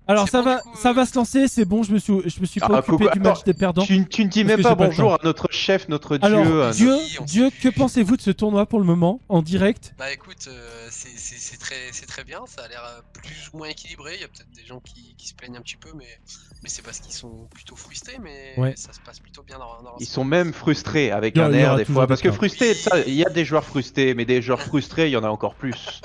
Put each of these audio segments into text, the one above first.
Alors C'est bon, du coup, ça va se lancer, c'est bon, je me suis pas occupé coucou, du match des perdants. Tu ne dis Parce même que pas j'ai pas le bonjour temps. à notre chef, notre dieu. Alors, Dieu, on Dieu, s'est que vu. pensez-vous de ce tournoi pour le moment, en direct? Bah écoute, c'est très bien, ça a l'air plus ou moins équilibré. Il y a peut-être des gens qui se plaignent un petit peu, mais c'est parce qu'ils sont plutôt frustrés, mais Ouais. ça se passe plutôt bien dans Ils l'ensemble. sont même frustrés avec Il un y air aura des toujours fois. des Parce que plaintes. frustrés, Oui. ça, il y a des joueurs frustrés, mais des joueurs frustrés, il y en a encore plus.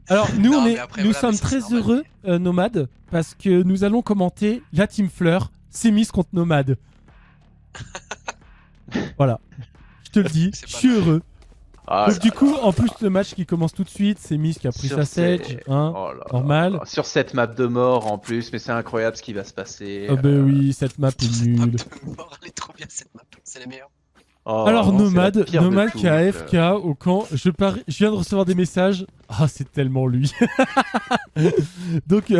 Alors, nous, Non, mais après, nous voilà, mais sommes ça, c'est très normal, heureux, Nomade, parce que nous allons commenter la Team Fleur, Sémis contre Nomade. Voilà. Je te le dis, C'est je pas suis mal. heureux. Ah Donc là du coup, là en là plus là. le match qui commence tout de suite, Sémis qui a pris Sur sa ces- sedge, hein, Oh là là normal. là. Sur cette map de mort en plus, mais c'est incroyable ce qui va se passer. Oh ben oui, cette map est Sur cette map nulle. de mort, elle est trop bien cette map, c'est la meilleure. Oh Alors non, c'est la Nomade, pire de Nomade qui a toutes. AFK au camp, je viens de recevoir des messages. Ah, c'est tellement lui. Donc il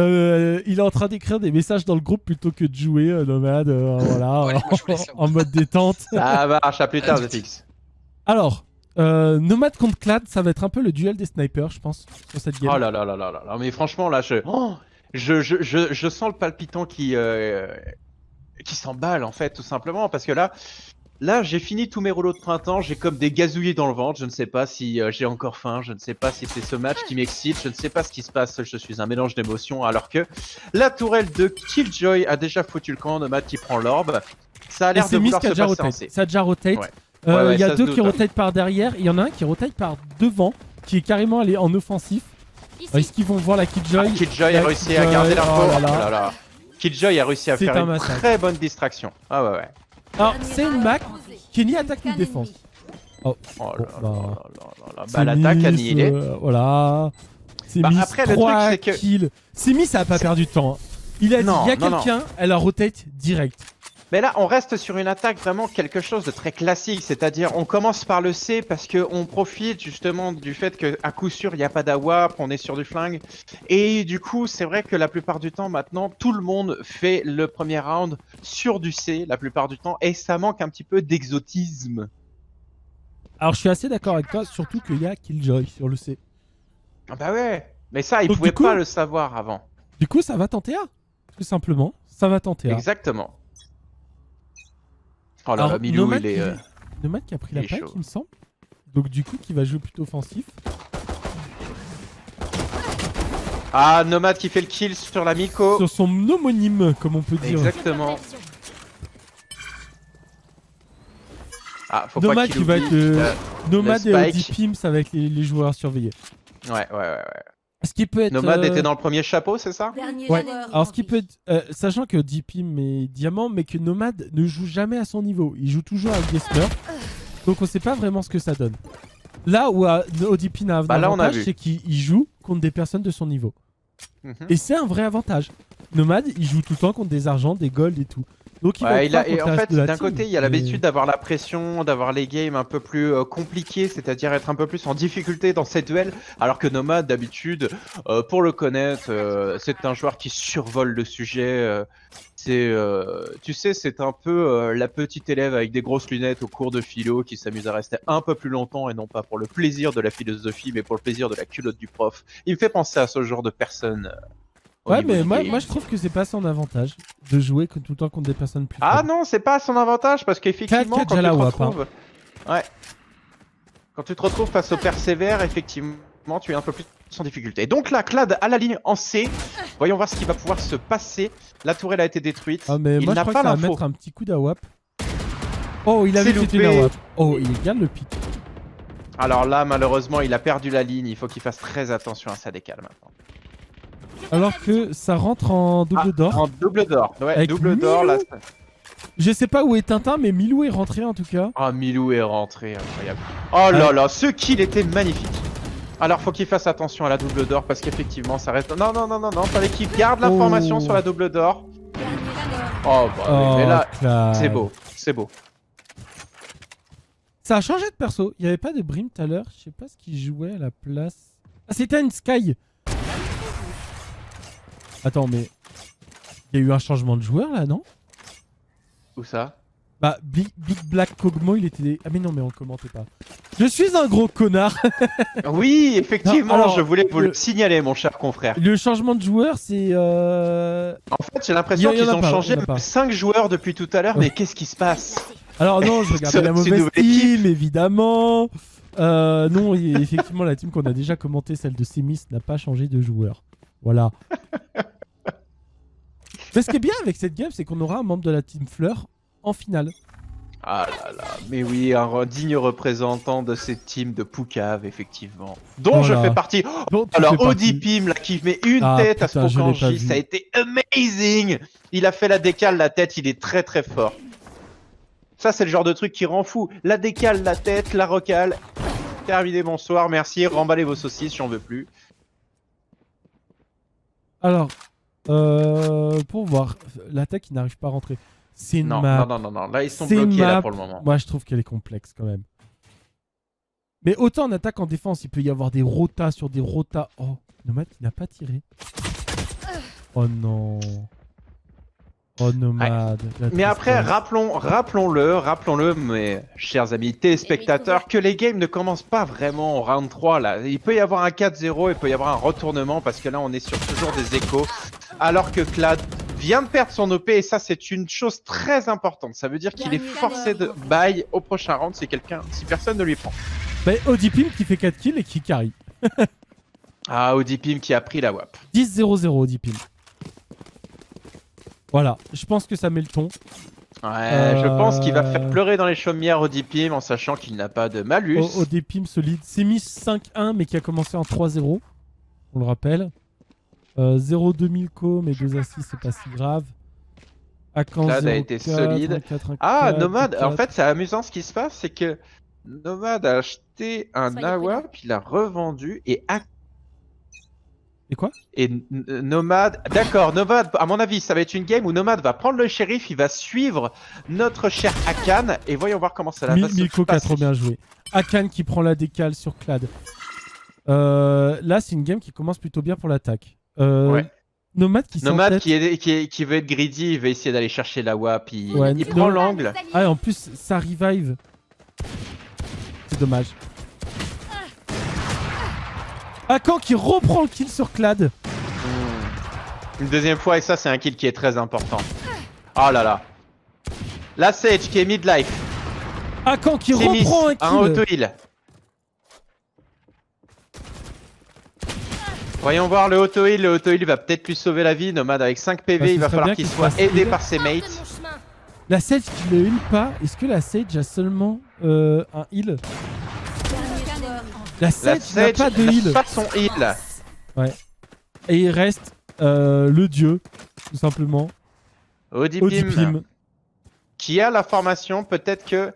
est en train d'écrire des messages dans le groupe plutôt que de jouer, Nomade, voilà, Bon, allez, moi, je vous laisse là, en mode détente. Ça marche, à plus tard, tout. Zfix. Alors, Nomade contre Clad, ça va être un peu le duel des snipers, je pense, sur cette game. Oh là là là là là là. Mais franchement, là, je sens le palpitant qui s'emballe, en fait, tout simplement. Parce que là, j'ai fini tous mes rouleaux de printemps. J'ai comme des gazouillés dans le ventre. Je ne sais pas si j'ai encore faim. Je ne sais pas si c'est ce match qui m'excite. Je ne sais pas ce qui se passe. Je suis un mélange d'émotions. Alors que la tourelle de Killjoy a déjà foutu le camp. Nomad qui prend l'orbe. Ça a Et l'air de c'est Miss vouloir qui a se déjà passer en rotate. C. Ça a déjà rotate. Ouais. Il Ouais, y a ça se deux doute, qui hein. rotate par derrière. Il y en a un qui rotate par devant, qui est carrément allé en offensif. Est-ce qu'ils vont voir la Killjoy? Killjoy a réussi à garder l'info. Oh là Oh là. là là. Killjoy a réussi à C'est faire un une massacre. très bonne distraction. Ah ouais, ouais. Alors, c'est une Mac qui ni attaque ni défense. Oh, Oh bon, là là bah, là là là. c'est Bah, l'attaque a Miss, annihilé. voilà. C'est Bah, Miss, après, le 3 truc, c'est que- kills. C'est Miss, ça a pas perdu de temps. Hein. Il a dit, Non, il y a non, non. quelqu'un, elle a rotate direct. Mais là, on reste sur une attaque vraiment quelque chose de très classique, c'est-à-dire on commence par le C parce qu'on profite justement du fait qu'à coup sûr il n'y a pas d'AWAP, on est sur du flingue. Et du coup, c'est vrai que la plupart du temps maintenant, tout le monde fait le premier round sur du C la plupart du temps et ça manque un petit peu d'exotisme. Alors, je suis assez d'accord avec toi, surtout qu'il y a Killjoy sur le C. Ah bah ouais, mais ça, ils Donc, pouvaient du coup- pas le savoir avant. Du coup, ça va tenter A. Tout simplement, ça va tenter A. Exactement. Oh là Alors, là, Milou, Nomad il est... Nomad qui a pris la il est pack, chaud. il me semble. Donc, du coup, qui va jouer plutôt offensif. Ah, Nomad qui fait le kill sur la Miko. Sur son homonyme, comme on peut dire. Exactement. Ah, faut pas Nomad qu'il qui va oublie, être Nomad et Spike. OD Pim, ça va être les joueurs surveillés. Ouais. Ce qui peut être. Nomad était dans le premier chapeau, c'est ça? Ouais. Alors, ce qui peut être. Sachant que OD Pim est diamant, mais que Nomad ne joue jamais à son niveau. Il joue toujours avec des smurfs. Donc, on sait pas vraiment ce que ça donne. Là où OD Pim a un Bah, là, on a avantage, vu. c'est qu'il joue contre des personnes de son niveau. Mhm. Et c'est un vrai avantage. Nomad, il joue tout le temps contre des argents, des golds et tout. Donc il va Ouais, être fort et contre en le reste fait, de la d'un team, côté, il y a mais- l'habitude d'avoir la pression, d'avoir les games un peu plus compliqués, c'est-à-dire être un peu plus en difficulté dans ces duels, alors que Nomad, d'habitude, pour le connaître, c'est un joueur qui survole le sujet. Tu sais, c'est un peu la petite élève avec des grosses lunettes au cours de philo qui s'amuse à rester un peu plus longtemps et non pas pour le plaisir de la philosophie, mais pour le plaisir de la culotte du prof. Il me fait penser à ce genre de personne. Au Ouais, niveau mais du moi, game. moi je trouve que c'est pas son avantage de jouer tout le temps contre des personnes plus Ah faibles. non, c'est pas à son avantage parce qu'effectivement, Kat quand tu te Jalawap, hein. retrouves... Ouais. Quand tu te retrouves face au persévère, effectivement, tu es un peu plus en difficulté. Donc là, Clad à la ligne en C. Voyons voir ce qui va pouvoir se passer. La tourelle a été détruite. Ah, mais Il moi je n'a crois pas que ça va l'info. mettre un petit coup d'awap. Oh, il avait C'est fait une loupé. awap. Oh, il garde le pic. Alors là, malheureusement, il a perdu la ligne. Il faut qu'il fasse très attention à sa décale maintenant. Alors que ça rentre en double d'or. En double d'or. Ouais, Avec double d'or. Là... Je sais pas où est Tintin, mais Milou est rentré en tout cas. Ah, Milou est rentré. Incroyable. Oh là là, ce kill était magnifique. Alors, faut qu'il fasse attention à la double d'or parce qu'effectivement, ça reste. Non, fallait qu'il garde l'information Oh. sur la double d'or. Oh, bah, oui, mais là, Clad. c'est beau, c'est beau. Ça a changé de perso. Il y avait pas de Brim tout à l'heure. Je sais pas ce qu'il jouait à la place. Ah, c'était une Sky. Attends, mais il y a eu un changement de joueur là, non? Où ça? Bah, Big Black Kog'Maw, il était... Ah mais non, mais on commentait pas. Je suis un gros connard. Oui, effectivement, Non, alors, je voulais vous le signaler, mon cher confrère. Le changement de joueur, c'est... En fait, j'ai l'impression Il y en qu'ils a ont pas, changé il y en a pas. 5 joueurs depuis tout à l'heure, mais qu'est-ce qui se passe? Alors non, je regardais Sur la une mauvaise nouvelle team, évidemment. Non, effectivement, la team qu'on a déjà commentée, celle de Semis, n'a pas changé de joueur. Voilà. Mais ce qui est bien avec cette game, c'est qu'on aura un membre de la team Fleur en finale. Ah là là, mais oui, un digne représentant de cette team de Poucave, effectivement. Dont Voilà. je fais partie. Dont tu Alors, fais partie. Odipim, là, qui met une Ah, tête putain, à je l'ai pas Spokanji, vu. ça a été amazing. Il a fait la décale, la tête, il est très très fort. Ça, c'est le genre de truc qui rend fou. La décale, la tête, la recale. Terminé, bonsoir, merci, remballez vos saucisses, j'en veux plus. Alors, pour voir, l'attaque qui n'arrive pas à rentrer. C'est une Non, map. non, là, ils sont C'est une bloqués là map. pour le moment. Moi, je trouve qu'elle est complexe quand même. Mais autant en attaque qu'en défense, il peut y avoir des rotas sur des rotas. Oh, Nomad, il n'a pas tiré. Oh non. Oh, Nomad. La Mais après, tristesse. rappelons-le, mes chers amis téléspectateurs, que les games ne commencent pas vraiment au round 3 là. Il peut y avoir un 4-0, il peut y avoir un retournement parce que là on est sur toujours des échos. Alors que Clad vient de perdre son OP et ça c'est une chose très importante. Ça veut dire qu'il est forcé de buy au prochain round si personne ne lui prend. Bah, Odipim qui fait 4 kills et qui carry. Ah, Odipim qui a pris la WAP. 10-0-0 Odipim. Voilà, je pense que ça met le ton. Ouais, je pense qu'il va faire pleurer dans les chaumières Odipim en sachant qu'il n'a pas de malus. Odipim solide. C'est mis 5-1 mais qui a commencé en 3-0. On le rappelle. 0-2 Milko mais 2 assists c'est pas si grave. Akan Clad a 0-4, été solide. 1-4, 1-4, Ah, Nomad, 1-4. en fait, c'est amusant ce qui se passe, c'est que Nomad a acheté un Soyez AWAP, il l'a revendu et Et quoi? Nomad, d'accord, Nomad, à mon avis, ça va être une game où Nomad va prendre le shérif, il va suivre notre cher Akan et voyons voir comment ça va se Milko qui a passer. trop bien joué. Akan qui prend la décale sur Clad. Là, c'est une game qui commence plutôt bien pour l'attaque. Ouais. Nomad qui Nomad s'entête. qui veut être greedy, il va essayer d'aller chercher la WAP, il Ouais, prend non. l'angle. Ah, et en plus, ça revive. C'est dommage. Akan qui reprend le kill sur Clad. Une deuxième fois et ça c'est un kill qui est très important. Oh là là. La Sage qui est midlife. Akan qui C'est miss, reprend un kill. un auto-heal. Voyons voir le auto-heal. Le auto-heal va peut-être lui sauver la vie. Nomad avec 5 PV, Bah, ce il va serait falloir bien qu'il qu'il soit fasse aidé heal. par ses mates. La Sage qui ne heal pas. Est-ce que la Sage a seulement un heal? La La Sage n'a Sage pas de n'a heal. pas son heal. Et il reste le dieu, tout simplement. Odipim Odipim. qui a la formation. Peut-être que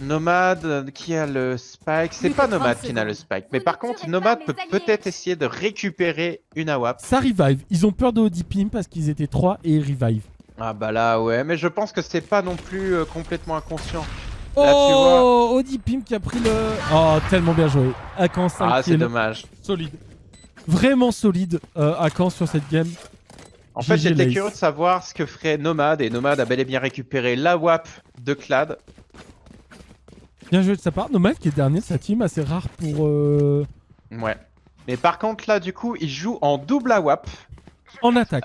Nomad qui a le spike. C'est pas Nomad qui n'a le spike. Mais par contre, Nomad peut peut-être essayer de récupérer une AWAP. Ça revive. Ils ont peur de Odipim parce qu'ils étaient 3 et ils revive. Ah bah là ouais, mais je pense que c'est pas non plus complètement inconscient. Là, tu vois. Oh, Odipim qui a pris le... Oh, tellement bien joué. Akan 5 Ah c'est kills. dommage. Solide. Vraiment solide Akan sur cette game. En fait, GG j'étais Lace. curieux de savoir ce que ferait Nomad, et Nomad a bel et bien récupéré la WAP de Clad. Bien joué de sa part. Nomad qui est dernier de sa team, assez rare pour... Ouais. Mais par contre, là, du coup, il joue en double AWAP, En attaque.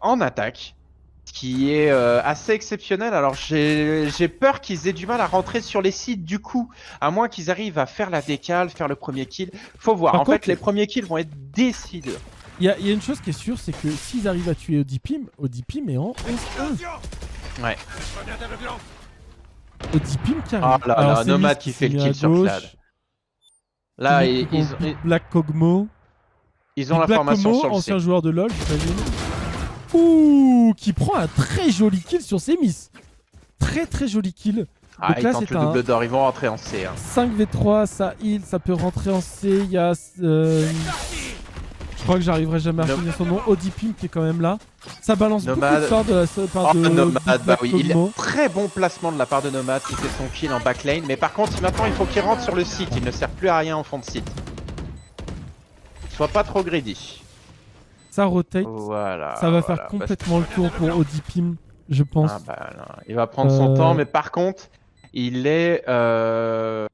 en attaque, ce qui est assez exceptionnel. Alors, j'ai peur qu'ils aient du mal à rentrer sur les sites, du coup, à moins qu'ils arrivent à faire la décale, faire le premier kill. Faut voir. Par En contre, fait, les premiers kills vont être décideurs. Il y a une chose qui est sûre, c'est que s'ils arrivent à tuer Odipim est en 11-1. Ouais. Odipim qui arrive. Ah là Alors, là, c'est Nomad Mist qui fait le s'est mis kill à sur gauche. Clad. Là, Celui ils, qui ils, compte ils- Black Kog'Maw. ils ont la Black formation Kog'Maw, sur le ancien C. joueur de LoL, j'imagine. Ouh, qui prend un très joli kill sur Semis. Très très joli kill. Ah, Donc ils là, tentent c'est le un double d'or, ils vont rentrer en C. Hein. 5v3, ça heal, ça peut rentrer en C. Il y a... je crois que j'arriverai jamais à Nom- retenir son nom. Odipim qui est quand même là. Ça balance beaucoup Nomad. de sorts de la part Oh, de Nomad, bah Black oui, il a Kog'Maw. très bon placement de la part de Nomad qui fait son kill en backlane. Mais par contre, maintenant, il faut qu'il rentre sur le site. Il ne sert plus à rien en fond de site. Sois pas trop greedy. Ça rotate. Voilà. Ça va faire voilà, complètement le tour pour Odipim. je pense. Ah bah non, il va prendre son temps, mais par contre, il est... Ah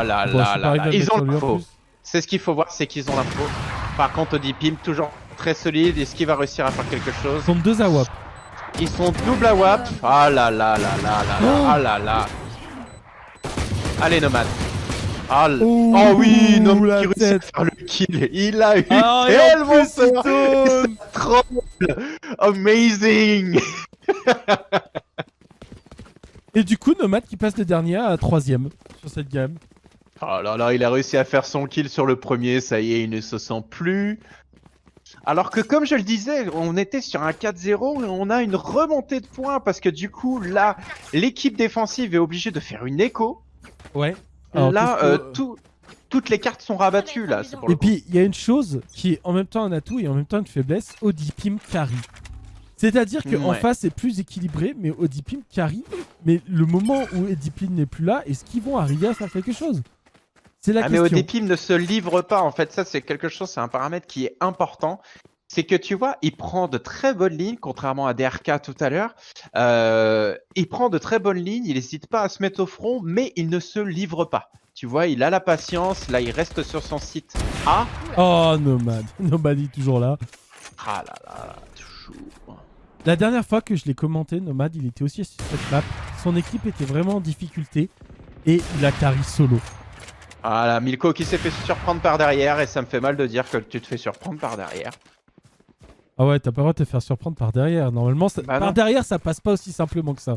là Bon, je là suis pas là arrivé à là, le ils mettre ont sur lui en l'info. plus. C'est ce qu'il faut voir, c'est qu'ils ont l'info. Par contre, Odipim, toujours très solide. Est-ce qu'il va réussir à faire quelque chose? Ils sont 2 AWAP. Ils sont double à WAP. Ah là là là là là là. Ah là là. Allez, Nomade. Ah, Ouh, oh oui, Nomade la qui réussit à tête. faire le kill. Il a eu Ah, et en tellement plus, il peur. tourne. Trop amazing. Et du coup, Nomad qui passe de dernier à 3ème sur cette gamme. Oh là là, il a réussi à faire son kill sur le premier. Ça y est, il ne se sent plus. Alors que comme je le disais, on était sur un 4-0 et on a une remontée de points parce que du coup, là, l'équipe défensive est obligée de faire une écho. Ouais. Alors, Là, qu'est-ce que- toutes les cartes sont rabattues là. C'est pour Et le coup. puis, il y a une chose qui est en même temps un atout et en même temps une faiblesse. Odipim carry. C'est-à-dire qu'en Ouais. face, c'est plus équilibré, mais Odipim carry. Mais le moment où Odipim n'est plus là, est-ce qu'ils vont arriver à faire quelque chose? C'est la Ah mais question. Odipim ne se livre pas. En fait, ça c'est quelque chose, c'est un paramètre qui est important. C'est que tu vois, il prend de très bonnes lignes, contrairement à DRK tout à l'heure. Il prend de très bonnes lignes, il n'hésite pas à se mettre au front, mais il ne se livre pas. Tu vois, il a la patience. Là, il reste sur son site A. Oh, Nomad. Nomad est toujours là. Ah là là, toujours. La dernière fois que je l'ai commenté, Nomad, il était aussi sur cette map. Son équipe était vraiment en difficulté et il a carry solo. Ah là, Milko qui s'est fait surprendre par derrière et ça me fait mal de dire que tu te fais surprendre par derrière. Ah ouais, t'as pas le droit de te faire surprendre par derrière. Normalement, Bah par non. derrière, ça passe pas aussi simplement que ça.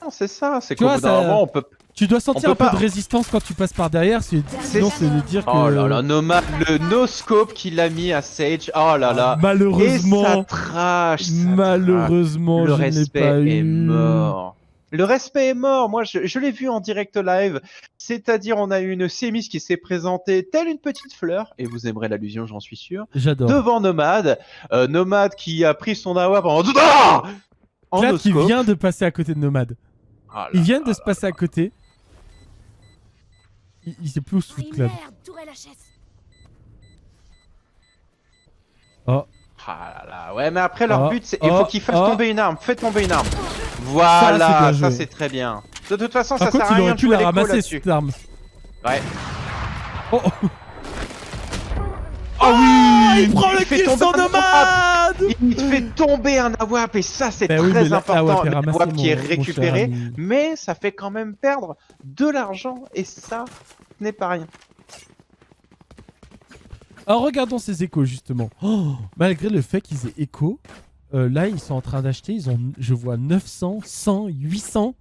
Non, c'est ça, c'est Tu qu'au vois, bout d'un ça- moment, on peut... Tu dois sentir On un peut peu pas. de résistance quand tu passes par derrière. Sinon, c'est de dire que... Oh là là, Nomad, le no-scope qu'il a mis à Sage, oh là là. Et ça Malheureusement, trash, ça malheureusement, trash. Le je n'ai respect pas est eu. mort. Le respect est mort. Moi, je l'ai vu en direct live. C'est-à-dire, on a eu une Sémis qui s'est présentée telle une petite fleur, et vous aimerez l'allusion, j'en suis sûr, J'adore. devant Nomad. Nomad qui a pris son AWP en Clad qui no-scope. vient de passer à côté de Nomad. Ah là Ils viennent de là se passer à côté. Il sait plus où se foutre, Clad. Merde, tourelle HS. Oh, Ah là là, ouais, mais après leur Oh, but, c'est il oh, faut qu'ils fassent oh. tomber une arme. Fais tomber une arme. Ça, Voilà, c'est bien ça joué. c'est très bien. De toute façon, par ça contre, sert à il rien aurait de pu jouer la l'écho ramasser, là-dessus. cette arme. Ouais. Oh, oh. Ah oui, Il prend le fait kill tomber sur un Nomad. Il fait tomber un AWP et ça c'est Bah oui, mais très là, important. AWP est Le ramassé, AWP qui est mon cher récupéré, ami. mais ça fait quand même perdre de l'argent et ça ce n'est pas rien. Alors regardons ces échos justement. Oh, malgré le fait qu'ils aient écho, là ils sont en train d'acheter, ils ont, je vois 900, 100, 800.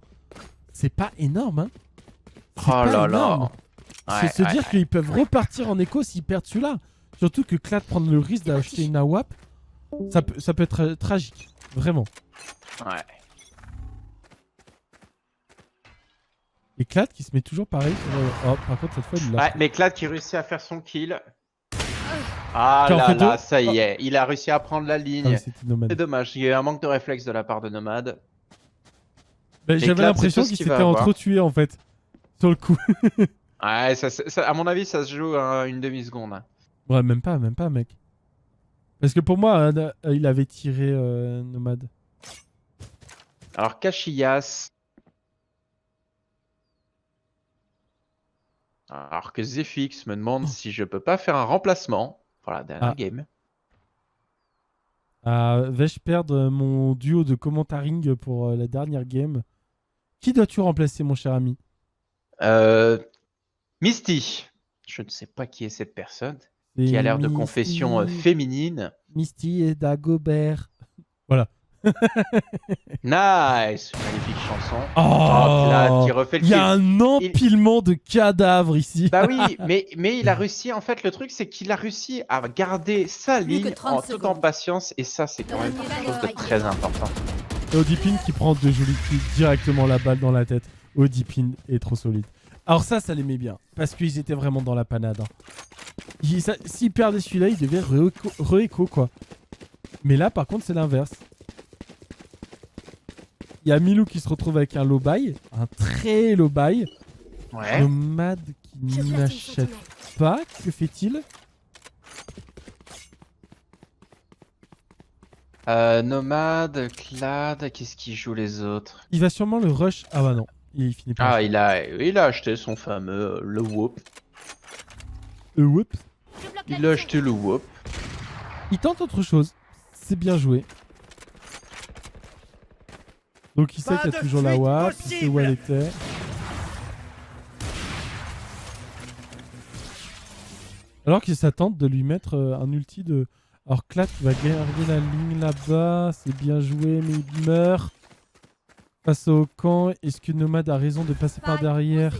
C'est pas énorme, hein. C'est Oh pas là énorme. là. C'est se dire qu'ils peuvent repartir en écho s'ils perdent celui-là. Surtout que Clad prendre le risque d'acheter une AWP, ça peut être tragique, vraiment. Ouais. Et Clad qui se met toujours pareil. Oh, par contre cette fois il l'a. Ouais, mais Clad qui réussit à faire son kill. Ah Qui en là fait là, deux. ça y est, il a réussi à prendre la Ah, ligne. mais c'était Nomad. C'est dommage, il y a eu un manque de réflexe de la part de Nomad. Bah, Et J'avais Clad, l'impression c'est tout ce qu'il qu'il va s'était avoir. entre-tué en fait. Sur le coup. Ouais, à mon avis, ça se joue à une demi-seconde. Ouais, même pas, mec. Parce que pour moi, il avait tiré Nomad. Alors, Casillas. Alors que Zefix me demande si je peux pas faire un remplacement pour la dernière Ah. game. Vais-je perdre mon duo de commentaring pour la dernière game? Qui dois-tu remplacer, mon cher ami? Misty. Je ne sais pas qui est cette personne. C'est Qui a l'air de Misty- confession féminine. Misty et Dagobert. Voilà. Nice. Magnifique chanson. Oh, Clad qui refait le il y kill. a un empilement de cadavres ici. Bah oui, mais il a réussi, en fait, le truc, c'est qu'il a réussi à garder sa Plus que ligne 30 tout en secondes. patience, et ça, c'est quand même quelque chose de très important. Et Odipin qui prend de jolis kills directement la balle dans la tête. Odipin est trop solide. Alors ça les met bien. Parce qu'ils étaient vraiment dans la panade. Hein. S'ils perdaient celui-là, ils devaient re-écho quoi. Mais là, par contre, c'est l'inverse. Il y a Milou qui se retrouve avec un low buy. Un très low buy. Ouais. Nomad qui n'achète pas. Que fait-il? Nomade, Clad, qu'est-ce qu'il joue les autres? Il va sûrement le rush. Ah bah non, il finit pas. Ah, il a acheté son fameux le Whoop. Whoops. Il a acheté le Whoop. Il tente autre chose. C'est bien joué. Donc il sait qu'il y a toujours la WAP, il sait où elle était. Alors qu'il s'attend de lui mettre un ulti de... Alors Clad va garder la ligne là-bas, c'est bien joué mais il meurt. Face au camp, est-ce que Nomad a raison de passer par derrière?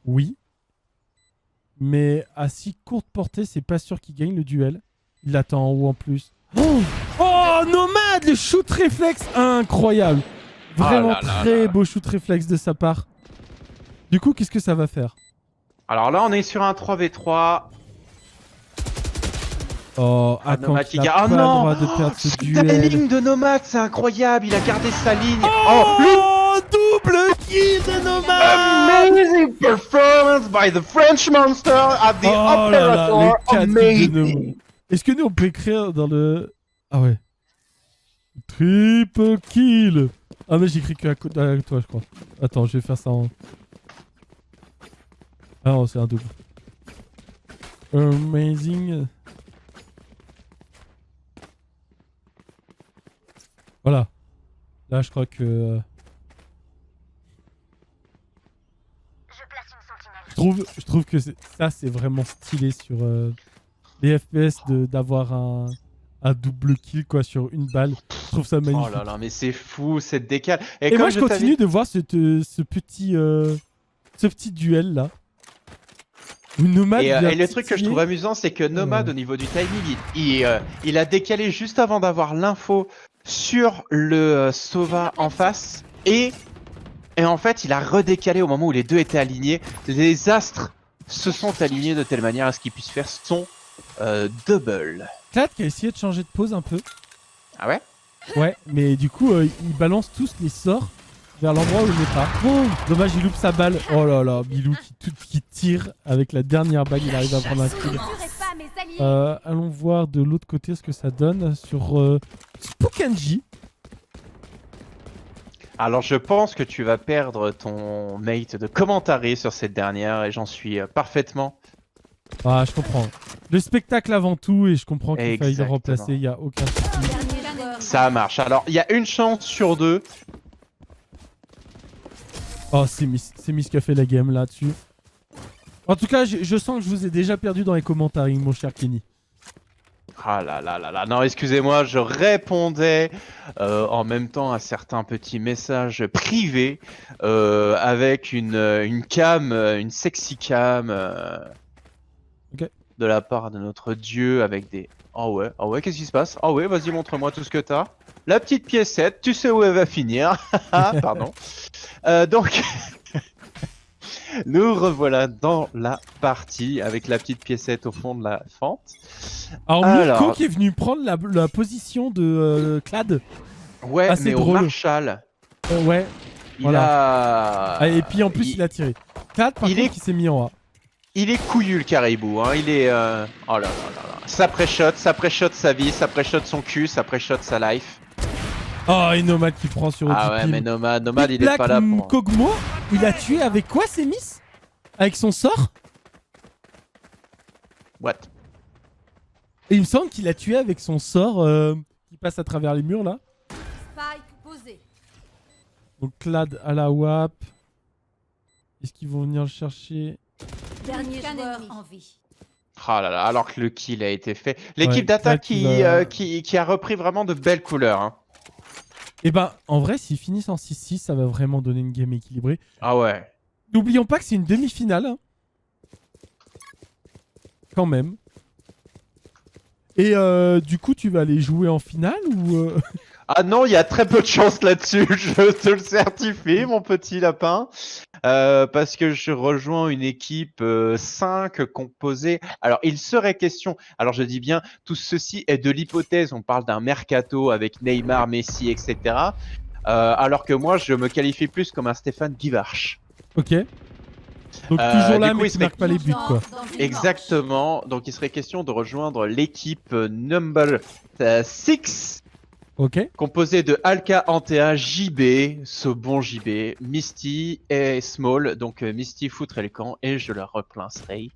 Oui. Mais à si courte portée, c'est pas sûr qu'il gagne le duel. Il l'attend en haut en plus. Oh Nomad, le shoot réflexe incroyable. Vraiment très beau shoot réflexe de sa part. Du coup, qu'est-ce que ça va faire? Alors là, on est sur un 3v3. Oh, Nomad qui il a gagne. pas Oh le non, droit de perdre ce duel. La ligne de Nomad, c'est incroyable. Il a gardé sa ligne. Oh, double kill de Nomad. Amazing performance by the French monster at the Oh là là, operator. les 4 kills de Nomad. Amazing. Est-ce que nous on peut écrire dans le... Ah ouais. Triple kill. Ah mais j'écris que à toi je crois. Attends, je vais faire ça en... Ah non, c'est un double. Amazing. Voilà. Là je crois que... Je trouve que ça c'est vraiment stylé sur les FPS d'avoir un double kill quoi sur une balle. Je trouve ça magnifique. Oh là là, mais c'est fou cette décale. Et comme moi je continue de voir ce petit duel là. Où Nomad Et le truc que je trouve amusant, c'est que Nomad, au niveau du timing, il a décalé juste avant d'avoir l'info sur le Sova en face. Et en fait, il a redécalé au moment où les deux étaient alignés. Les astres se sont alignés de telle manière à ce qu'il puisse faire son double. Clad qui a essayé de changer de pose un peu. Ah ouais? Ouais, mais du coup, il balance tous les sorts vers l'endroit où il n'est pas. Oh, dommage, il loupe sa balle. Oh là là, Bilou qui tire avec la dernière bague, il arrive à prendre un kill. Allons voir de l'autre côté ce que ça donne sur Spookanji. Alors je pense que tu vas perdre ton mate de commentary sur cette dernière et j'en suis parfaitement. Ah, je comprends. Le spectacle avant tout et je comprends qu'il faille le Exactement. remplacer, il n'y a aucun souci. Ça marche. Alors il y a une chance sur deux. Oh, c'est Miss qui a fait la game là-dessus. En tout cas, je sens que je vous ai déjà perdu dans les commentaires, mon cher Kenny. Ah là là là là. Non, excusez-moi, je répondais en même temps à certains petits messages privés avec une cam, une sexy cam de la part de notre dieu avec des... Oh ouais, qu'est-ce qui se passe? Oh ouais, vas-y, montre-moi tout ce que t'as. La petite piécette, tu sais où elle va finir. Pardon. Donc, nous revoilà dans la partie avec la petite piécette au fond de la fente. Alors, Mirko qui est venu prendre la position de Clad. Ouais, assez mais drôle. au Marshall. Ouais. Il a... Ah, et puis en plus, il a tiré. Clad, par contre, qui s'est mis en A. Il est couillu le caribou, hein. Il est... Oh là là là là. Ça pré-shot sa vie, ça pré-shot son cul, ça pré-shot sa life. Oh, et Nomad qui prend sur Ah ouais, mais Nomad il est pas là pour... Kogmo, il a tué avec quoi, ces miss? Avec son sort? What? Et il me semble qu'il a tué avec son sort qui passe à travers les murs, là. Spike posé. Donc Clad à la WAP. Est-ce qu'ils vont venir le chercher? Dernier joueur en vie. Ah là là, alors que le kill a été fait. L'équipe Ouais, d'attaque Clad qui a repris vraiment de belles couleurs, hein. Et ben, en vrai, s'ils finissent en 6-6, ça va vraiment donner une game équilibrée. Ah ouais. N'oublions pas que c'est une demi-finale. Hein. Quand même. Et du coup, tu vas aller jouer en finale ou Ah non, il y a très peu de chance là-dessus, je te le certifie, mon petit lapin. Parce que je rejoins une équipe 5 composée. Alors, il serait question, alors je dis bien, tout ceci est de l'hypothèse, on parle d'un mercato avec Neymar, Messi, etc. Alors que moi, je me qualifie plus comme un Stéphane Guivarch. Ok. Donc toujours là, du coup, mais qui marque pas les buts, quoi. Exactement. Donc, il serait question de rejoindre l'équipe number 6. Ok. composé de Alka, Antea, JB, ce bon JB, Misty et Small. Donc Misty foutrait le camp et je le replancerai.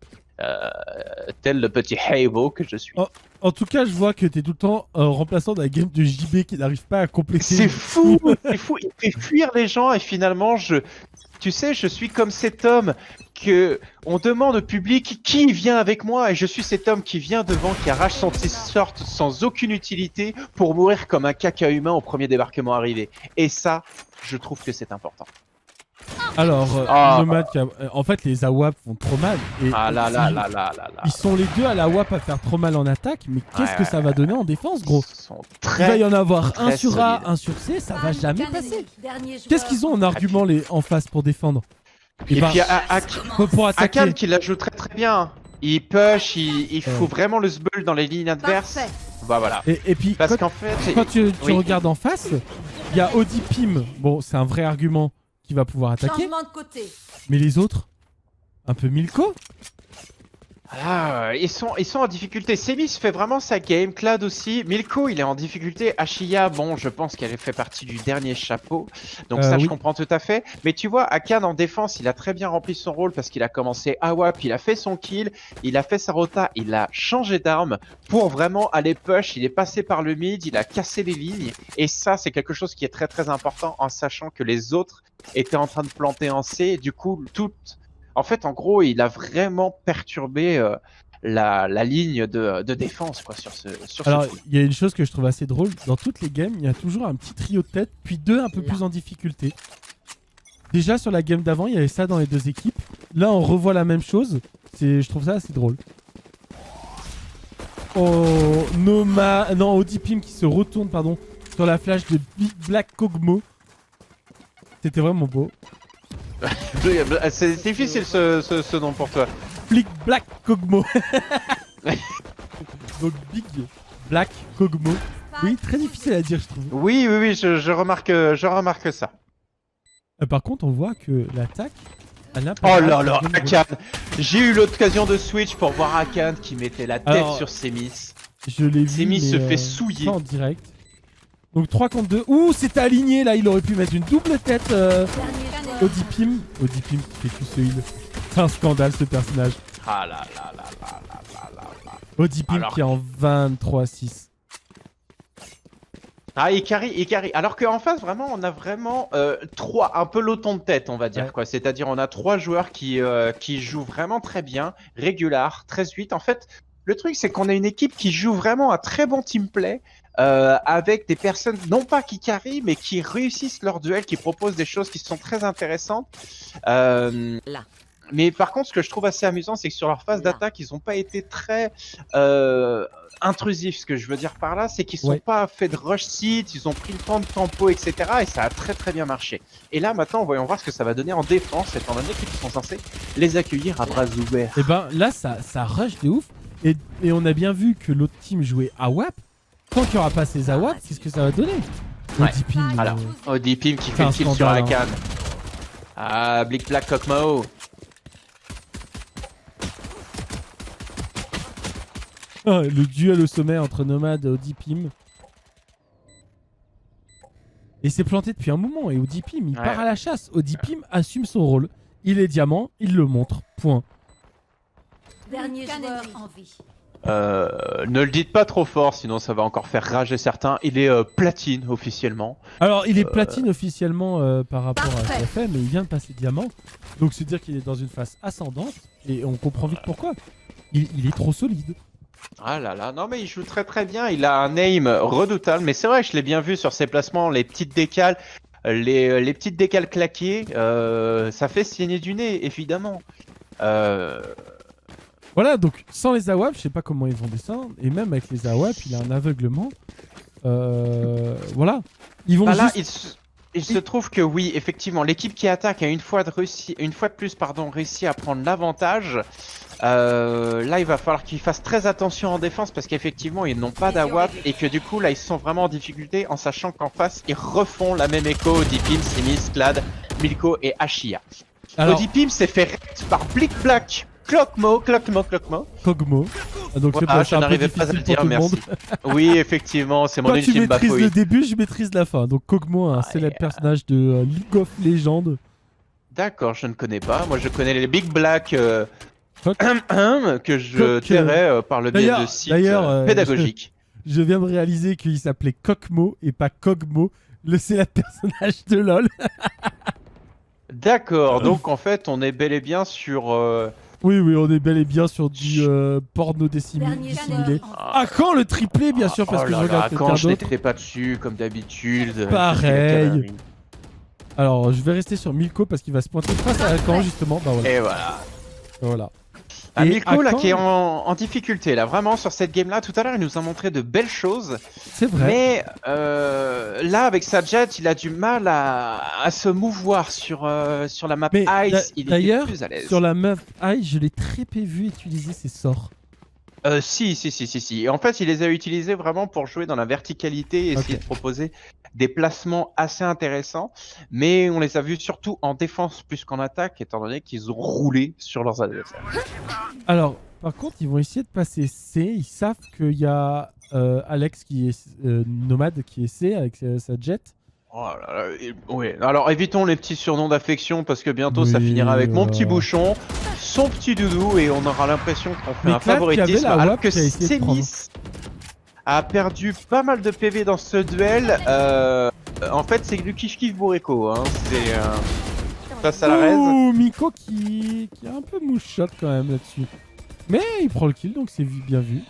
Tel le petit Haibo que je suis. Oh. En tout cas, je vois que t'es tout le temps remplaçant dans la game de JB qui n'arrive pas à compléter. C'est fou, c'est fou. Il fait fuir les gens et finalement, tu sais, je suis comme cet homme que on demande au public qui vient avec moi et je suis cet homme qui vient devant, qui arrache son t-shirt sans aucune utilité pour mourir comme un caca humain au premier débarquement arrivé. Et ça, je trouve que c'est important. Alors, Ah. Nomad, en fait, les AWAP font trop mal. Et Ah là là là là là là. Ils sont les deux à la WAP à faire trop mal en attaque, mais qu'est-ce Ouais, que ça va donner en défense, gros? Ils sont Il va y très. en avoir très un sur A, solides. un sur C, ça va Spike jamais ennemi. passer. Dernier Qu'est-ce joueur qu'ils ont en argument les en face pour défendre? Et ben, puis pour attaquer. Akan qui la joue très très bien. Il push, il fout vraiment le sbull dans les lignes adverses. Parfait. Bah voilà. Et puis, Parce quand, qu'en fait, quand tu oui. regardes en face, il y a Audi Pim. Bon, c'est un vrai argument qui va pouvoir attaquer. Changement de côté. Mais les autres, un peu Milko. Ah, ils sont en difficulté. Semis fait vraiment sa game, Clad aussi. Milko, il est en difficulté. Ashiya, bon, je pense qu'elle fait partie du dernier chapeau. Donc ça, je oui. comprends tout à fait. Mais tu vois, Akan en défense, il a très bien rempli son rôle parce qu'il a commencé AWAP, il a fait son kill, il a fait sa rota, il a changé d'arme pour vraiment aller push. Il est passé par le mid, il a cassé les lignes. Et ça, c'est quelque chose qui est très très important en sachant que les autres étaient en train de planter en C. Et du coup, en fait, en gros, il a vraiment perturbé la ligne de défense quoi, sur ce Alors, coup. il y a une chose que je trouve assez drôle. Dans toutes les games, il y a toujours un petit trio de tête, puis deux un peu plus en difficulté. Déjà, sur la game d'avant, il y avait ça dans les deux équipes. Là, on revoit la même chose. Je trouve ça assez drôle. Oh, non, Odipim qui se retourne, pardon, sur la flash de Big Black Kogmo. C'était vraiment beau. C'est difficile ce nom pour toi. Big Black Kogmo. Donc Big Black Kogmo. Oui, très difficile à dire, je trouve. Oui, je remarque ça. Par contre, on voit que l'attaque, elle n'a Oh pas. là là, Akan. J'ai eu l'occasion de switch pour voir Akan qui mettait la tête Alors, sur Semis. Je l'ai vu. Semis mais, se fait souiller. pas en direct. Donc 3 contre 2. Ouh, c'était aligné là, il aurait pu mettre une double tête. Dernier joueur. Odipim qui fait tout ce heal. C'est un scandale ce personnage. Ah là là là là là là là là. Odipim Alors- qui est en 23-6. Ah, il carry. Alors qu'en face, vraiment, on a vraiment un peu l'auton de tête, on va dire. Ouais. Quoi. C'est-à-dire, on a 3 joueurs qui jouent vraiment très bien, régular, 13-8. En fait, le truc, c'est qu'on a une équipe qui joue vraiment un très bon team play, avec des personnes, non pas qui carry, mais qui réussissent leur duel, qui proposent des choses qui sont très intéressantes. Là. Mais par contre, ce que je trouve assez amusant, c'est que sur leur phase Là. d'attaque, ils n'ont pas été très intrusifs. Ce que je veux dire par là, c'est qu'ils ne sont Ouais. pas fait de rush seat, ils ont pris le temps de tempo, etc. Et ça a très très bien marché. Et là, maintenant, voyons voir ce que ça va donner en défense, étant donné qu'ils sont censés les accueillir à bras ouverts. Et ben là, ça rush de ouf. Et on a bien vu que l'autre team jouait AWAP. Tant qu'il n'y aura pas ces AWAP, qu'est-ce que ça va donner? Ouais. Odipim, Alors, Odipim qui C'est fait un le kill sur scandale, Akan. Ah, Blick Black Cockmo. Ah, le duel au sommet entre Nomad et Odipim. Et c'est planté depuis un moment. Et Odipim, il Ouais. part à la chasse. Odipim assume son rôle. Il est diamant, il le montre. Point. Dernier joueur en vie. Ne le dites pas trop fort, sinon ça va encore faire rager certains. Il est platine officiellement. Alors, il est platine officiellement par rapport à Parfait. TFM, mais il vient de passer diamant. Donc, c'est dire qu'il est dans une phase ascendante. Et on comprend vite pourquoi. Il est trop solide. Ah là là, non mais il joue très très bien. Il a un aim redoutable, mais c'est vrai que je l'ai bien vu sur ses placements, les petites décales. Les petites décales claquées, ça fait saigner du nez, évidemment. Voilà, donc sans les AWAP, je sais pas comment ils vont descendre. Et même avec les AWAP, il a un aveuglement. Voilà. Ils vont Bah là, juste... il se trouve que oui, effectivement, l'équipe qui attaque a une fois de plus réussi à prendre l'avantage. Là, il va falloir qu'ils fassent très attention en défense parce qu'effectivement, ils n'ont pas d'AWAP et que du coup, là, ils sont vraiment en difficulté en sachant qu'en face, ils refont la même écho. Odipim, Semis, Clad, Milko et Ashiya. Alors, Odipim s'est fait raid par Blick Black. Clockmo. Kogmo. Donc Voilà, c'est je un peu n'arrivais pas à difficile le pour dire, tout le monde. merci. Oui, effectivement, c'est mon Quand tu ultime maîtrises bafouille. le début, je maîtrise la fin. Donc Kog'Maw, un célèbre personnage de League of Legends. D'accord, je ne connais pas. Moi, je connais les Big Black Coq. que je Coq, tairais par le biais de sites pédagogiques. Je viens de réaliser qu'il s'appelait Kog'Maw et pas Kog'Maw, le célèbre personnage de LoL. D'accord, donc en fait, on est bel et bien sur... Oui, on est bel et bien sur du porno Dernier dissimulé. joueur. Ah, quand le triplé, bien sûr, parce oh que je là regarde là, quelqu'un quand je d'autre. n'étais pas dessus, comme d'habitude. Pareil. Alors, je vais rester sur Milko parce qu'il va se pointer face à Akan, justement. Bah voilà. Et voilà. Voilà. Ah, Et Milko, là, Akan, qui est en difficulté, là, vraiment, sur cette game-là. Tout à l'heure, il nous a montré de belles choses. c'est vrai. Mais là, avec sa jet, il a du mal à se mouvoir sur la map Mais Ice. Il est d'ailleurs, plus à l'aise. sur la meuf Ice, je l'ai très peu vu utiliser ses sorts. Si. Et en fait, il les a utilisés vraiment pour jouer dans la verticalité et essayer Ok. de proposer des placements assez intéressants. Mais on les a vus surtout en défense plus qu'en attaque, étant donné qu'ils ont roulé sur leurs adversaires. Alors, par contre, ils vont essayer de passer C. Ils savent qu'il y a Alex qui est nomade qui est C avec sa jet. Oh là là, oui. Alors évitons les petits surnoms d'affection parce que bientôt ça Oui, finira avec mon voilà. petit bouchon, son petit doudou et on aura l'impression qu'on fait Mais un Clad qui avait favoritisme la alors WAP que qui a essayé de prendre. Semis a perdu pas mal de PV dans ce duel. En fait c'est du kiff bourrico, hein. C'est face à la raise. Ouh, Miko qui a un peu mouche-shot quand même là-dessus. Mais il prend le kill, donc c'est bien vu.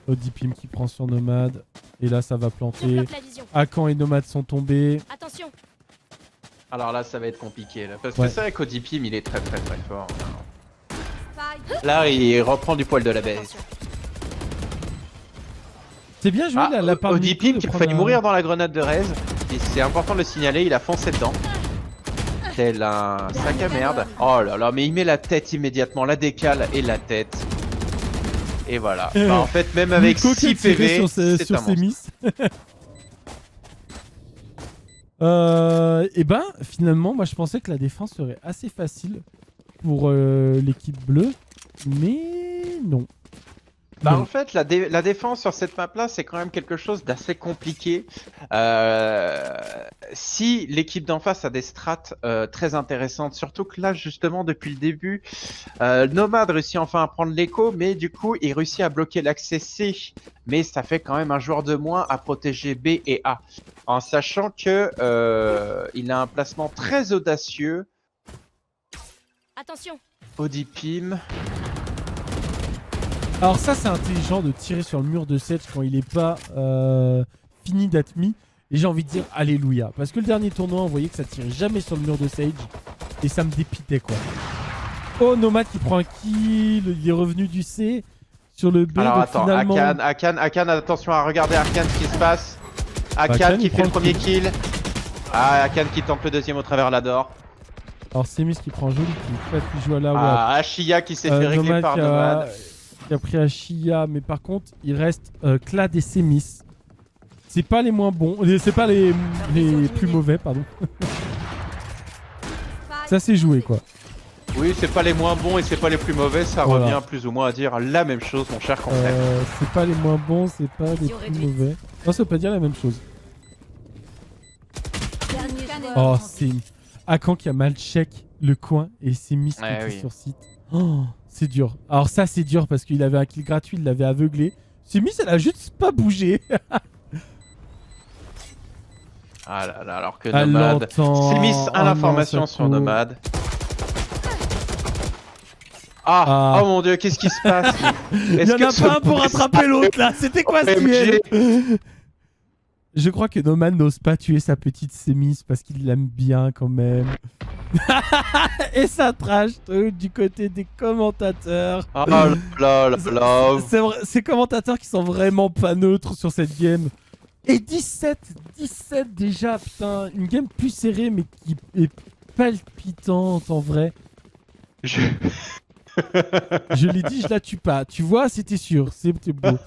Odipim qui prend sur Nomade. Et là, ça va planter. Akan et Nomade sont tombés. Attention. Alors là ça va être compliqué là, parce Ouais. que c'est vrai qu'Odipim il est très fort. Spike. Là il reprend du poil de la baisse. Attention. C'est bien joué la part de Miko Odipim de qui a prendre failli mourir dans la grenade de Rez. Et c'est important de le signaler, il a foncé dedans. Tel un sac à merde. Oh là là, mais il met la tête immédiatement, la décale et la tête. Et voilà. Bah, en fait, même avec Miko qui a 6 tiré PV, sur ses c'est un monstre. miss. Et ben, finalement, moi je pensais que la défense serait assez facile pour l'équipe bleue. Mais non. Bah Non. en fait, la défense sur cette map-là, c'est quand même quelque chose d'assez compliqué. Si l'équipe d'en face a des strats très intéressantes, surtout que là, justement, depuis le début, Nomad réussit enfin à prendre l'écho, mais du coup, il réussit à bloquer l'accès C. Mais ça fait quand même un joueur de moins à protéger B et A. En sachant que il a un placement très audacieux. Attention. Odipim. Alors ça c'est intelligent de tirer sur le mur de Sage quand il est pas fini d'être mis. Et j'ai envie de dire alléluia. Parce que le dernier tournoi on voyait que ça tirait jamais sur le mur de Sage. Et ça me dépitait quoi. Oh Nomad qui prend un kill. Il est revenu du C sur le B. Alors donc attends, finalement... Akan, attention à regarder Arcane ce qui se passe. Akan Akan, qui il fait le prend le premier kill. Ah, Akan qui tente le deuxième au travers la d'or. Alors Semis qui prend un joli kill. Qui joue à la WAP. Ah, Ashia qui s'est fait régler Nomad par qui a- Nomad. qui a pris Ashia, mais par contre, il reste Clad et Semis. C'est pas les moins bons, c'est pas les plus mauvais, pardon. Ça s'est joué quoi. Oui, c'est pas les moins bons et c'est pas les plus mauvais, ça Voilà. revient plus ou moins à dire la même chose, mon cher confrère. C'est pas les moins bons, c'est pas les Vision plus réduite. mauvais. Non, ça veut pas dire la même chose. Dernier joueur. Oh, en c'est vie. Akan qui a mal check le coin et Semis qui Ouais, était oui. sur site. Oh, c'est dur. Alors ça, c'est dur parce qu'il avait un kill gratuit, il l'avait aveuglé. Semis, elle a juste pas bougé. Ah là là, alors que Elle Nomad. l'entend. Smith Oh a l'information non, ça sur court. Nomad. Ah, Ah. oh mon dieu, qu'est-ce qui se passe? Il y en a pas un pour rattraper l'autre là. C'était quoi ce duel? Je crois que Nomad n'ose pas tuer sa petite Semis parce qu'il l'aime bien quand même. Et ça trash du côté des commentateurs. Oh là là là là. C'est vrai, ces commentateurs qui sont vraiment pas neutres sur cette game. Et 17 déjà, putain. Une game plus serrée mais qui est palpitante en vrai. Je- Je l'ai dit, je la tue pas. Tu vois, c'était sûr. C'était beau.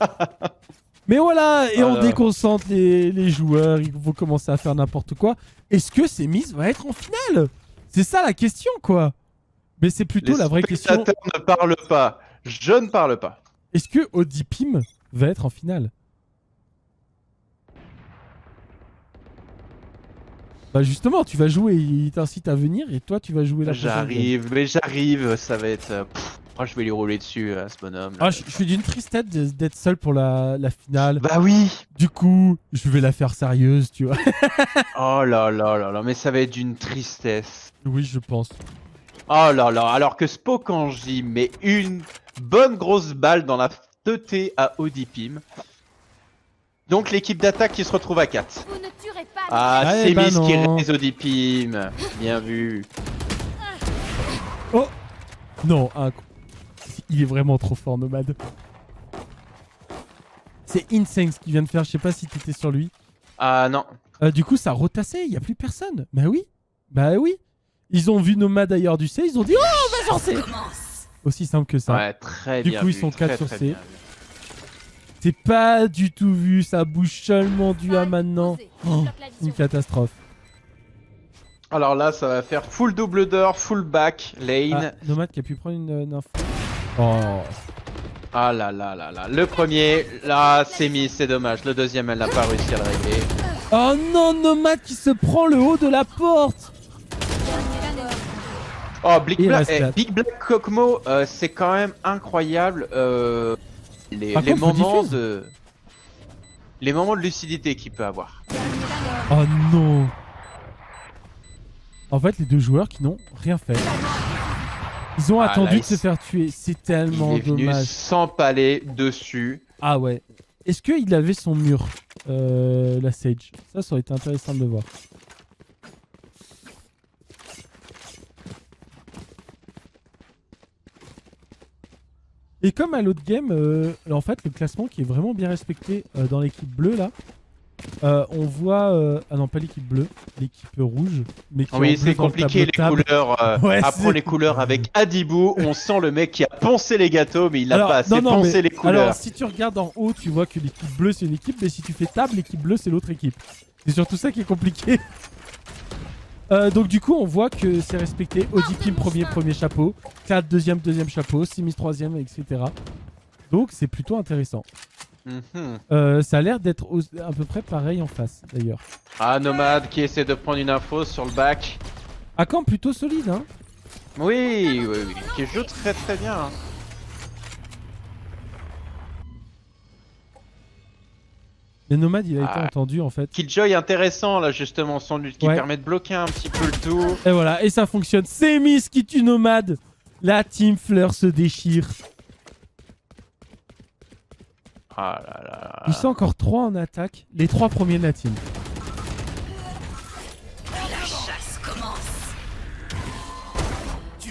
Mais voilà, et on Voilà. déconcentre les joueurs. Ils vont commencer à faire n'importe quoi. Est-ce que Semis va être en finale? C'est ça la question, quoi. Mais c'est plutôt Les la vraie question. spectateurs ne parlent pas. Je ne parle pas. Est-ce que Odipim va être en finale? Bah justement, tu vas jouer, il t'incite à venir et toi tu vas jouer la prochaine game. J'arrive, ça va être... moi je vais lui rouler dessus à ce bonhomme. Ah, je suis d'une tristesse d'être seul pour la finale. Bah oui. Du coup, je vais la faire sérieuse, tu vois. Oh là là là là, mais ça va être d'une tristesse. Oui, je pense. Oh là là, alors que Spokanji met une bonne grosse balle dans la teuté à Odipim. Donc l'équipe d'attaque qui se retrouve à 4. Vous ne tuerez pas. Ah, Ah, c'est eh ben Miss qui non. raise Odipim. Bien vu. Oh non, il est vraiment trop fort, Nomade. C'est insane ce qu'il vient de faire, je sais pas si t'étais sur lui. Ah non. Du coup, ça a retassé, il y a plus personne. Bah oui, bah oui. Ils ont vu Nomade ailleurs du C, ils ont dit « Oh, on va sur C !» Aussi simple que ça. Ouais, très Du bien coup, ils vu, sont très, 4 sur très C. bien vu. C'est pas du tout vu, ça bouge seulement du A Spike maintenant. posé. Oh, Bloque la une vision. catastrophe. Alors là, ça va faire full double door, full back, lane. Ah, Nomade qui a pu prendre une info. Oh, Ah là là là là. Le premier, là, c'est Miss, c'est dommage. Le deuxième, elle n'a pas réussi à le régler. oh non, Nomade qui se prend le haut de la porte. Dernier score. Oh, Il reste quatre. Big Black Kokmo, c'est quand même incroyable. Les Par contre, faut moments diffuse. de... Les moments de lucidité qu'il peut avoir. Oh non. En fait, les deux joueurs qui n'ont rien fait. Ils ont Ah, attendu là, de se faire tuer. C'est Il tellement est venu dommage. s'empaler dessus. Ah ouais. Est-ce qu'il avait son mur, la Sage? Ça aurait été intéressant de le voir. Et comme à l'autre game, en fait, le classement qui est vraiment bien respecté dans l'équipe bleue là, on voit. Ah non, pas l'équipe bleue, l'équipe rouge. Mais qui est en Oui, bleu c'est dans le compliqué les tableau de table. couleurs. Ouais, Apprends c'est- les couleurs avec Adibou. On sent le mec qui a poncé les gâteaux, mais il n'a Alors, pas assez poncé mais- les couleurs. Alors, si tu regardes en haut, tu vois que l'équipe bleue c'est une équipe, mais si tu fais table, l'équipe bleue c'est l'autre équipe. C'est surtout ça qui est compliqué. Donc du coup, on voit que c'est respecté. Odipim premier chapeau, Clad deuxième chapeau, Simis troisième, etc. Donc c'est plutôt intéressant. Mhm. Ça a l'air d'être à peu près pareil en face d'ailleurs. Ah, Nomade qui essaie de prendre une info sur le back. À Caen plutôt solide, hein. Oui, oui, oui, qui joue très très bien. Hein. Mais Nomade, il a été Ah. entendu en fait. Killjoy intéressant là justement, son ult qui Ouais. permet de bloquer un petit peu le tout. Et voilà, et ça fonctionne. C'est Miss qui tue Nomade. La team Fleur se déchire. Ah là là. Ils sont encore 3 en attaque. Les 3 premiers de la team.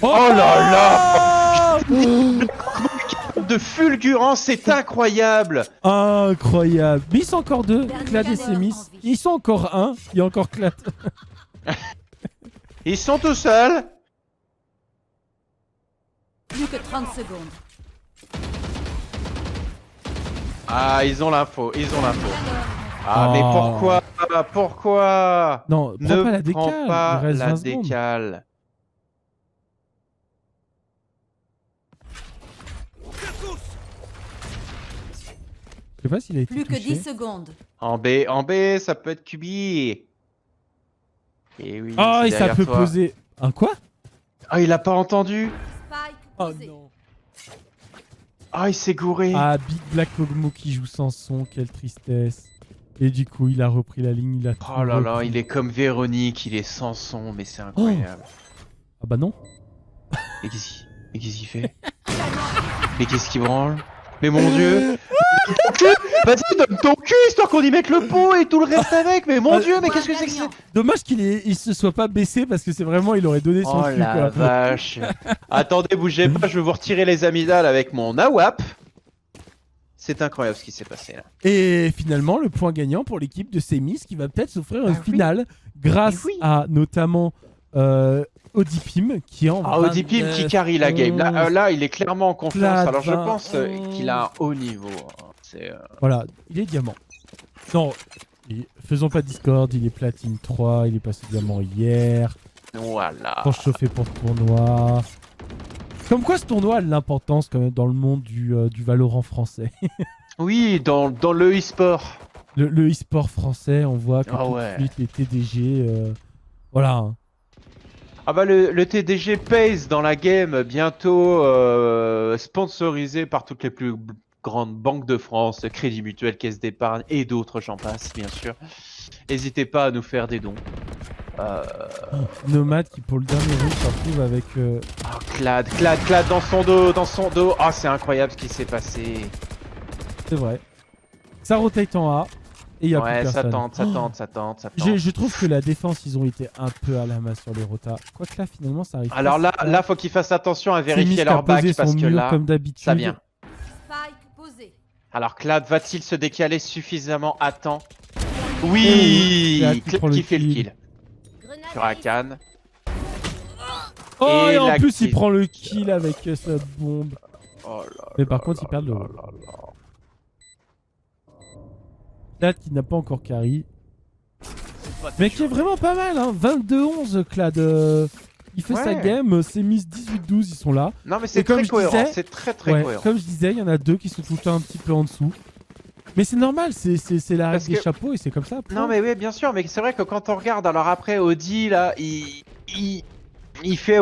Oh là là De fulgurance, c'est incroyable. Incroyable. Mais ils sont encore 2. Dernier Clad et gagneur Semis. en vie. Ils sont encore 1. Il y a encore Clad. Ils sont tout seuls. Plus que 30 secondes. Ah, ils ont l'info, ils ont l'info. Ah, Oh. mais pourquoi? Pourquoi? Non, prends Ne pas la prends décale. pas Il reste la 20 secondes. décale. Je sais pas s'il a été Plus que touché. 10 secondes. En B, ça peut être QB. Et oui, Oh, c'est et ça derrière peut toi. poser. Un quoi? Ah, il a pas entendu. Spike Oh posé. non. Ah, il s'est gouré. Ah, Big Black Kogmo qui joue sans son. Quelle tristesse. Et du coup, il a repris la ligne. Il a Oh là là, repris. il est comme Véronique, il est sans son, mais c'est incroyable. Ah bah non. Mais qu'est-ce qu'il fait? Mais qu'est-ce qu'il branle? Mais mon dieu! Vas-y, donne ton cul, histoire qu'on y mette le pot et tout le reste avec! Mais mon dieu, mais qu'est-ce que c'est que ça? Dommage il se soit pas baissé parce que c'est vraiment, il aurait donné son Oh cul la quoi. vache! Attendez, bougez pas, je vais vous retirer les amygdales avec mon AWAP. C'est incroyable ce qui s'est passé là. Et finalement, le point gagnant pour l'équipe de Semis qui va peut-être s'offrir une Ah oui. finale grâce Oui. à notamment Odipim qui est en Ah, Odipim qui 29, carry la game. Là, 11. là, il est clairement en confiance. Plat Alors je 20, pense 11. qu'il a un haut niveau. Hein. C'est. Voilà, il est diamant. Non, faisons pas de Discord, il est platine 3, il est passé diamant hier. Voilà. Quand je chauffais pour le tournoi. Comme quoi ce tournoi a de l'importance quand même dans le monde du Valorant français. Oui, dans le e-sport. Le e-sport français, on voit que Ah tout ouais. de suite les TDG, voilà. Hein. Ah bah le TDG Pace dans la game, bientôt sponsorisé par toutes les plus grandes banques de France, Crédit Mutuel, Caisse d'épargne et d'autres, j'en passe bien sûr. N'hésitez pas à nous faire des dons. Nomad qui pour le dernier round se retrouve avec... Oh, Clad dans son dos. Ah, c'est incroyable ce qui s'est passé. C'est vrai. Ça rotate en A. Et il y a plus Ouais, ça personne. tente. Je trouve que la défense, ils ont été un peu à la masse sur les rotas. Quoique là, finalement, ça arrive. Alors là, faut qu'ils fassent attention à vérifier leur bac parce que là, comme d'habitude. ça vient. Spike posé. Alors Clad va-t-il se décaler suffisamment à temps? Oui, Clad qui Clad prend le qui fait le kill. kill Grenade sur Akan. Oh, Et et en la plus, il kill. prend le kill avec sa bombe. Oh là Mais par contre, il perd le haut. Clad qui n'a pas encore carry. Mais qui est vraiment pas mal, hein. 22-11, Clad. Il fait sa Ouais. game. C'est Miss 18-12, ils sont là. Non mais Et c'est comme très je cohérent, disais- c'est très Ouais, cohérent. comme je disais, il y en a deux qui sont tout le temps un petit peu en dessous. Mais c'est normal, c'est la Parce règle des que- chapeaux et c'est comme ça. Non mais oui, bien sûr, mais c'est vrai que quand on regarde, alors après Audi là, il fait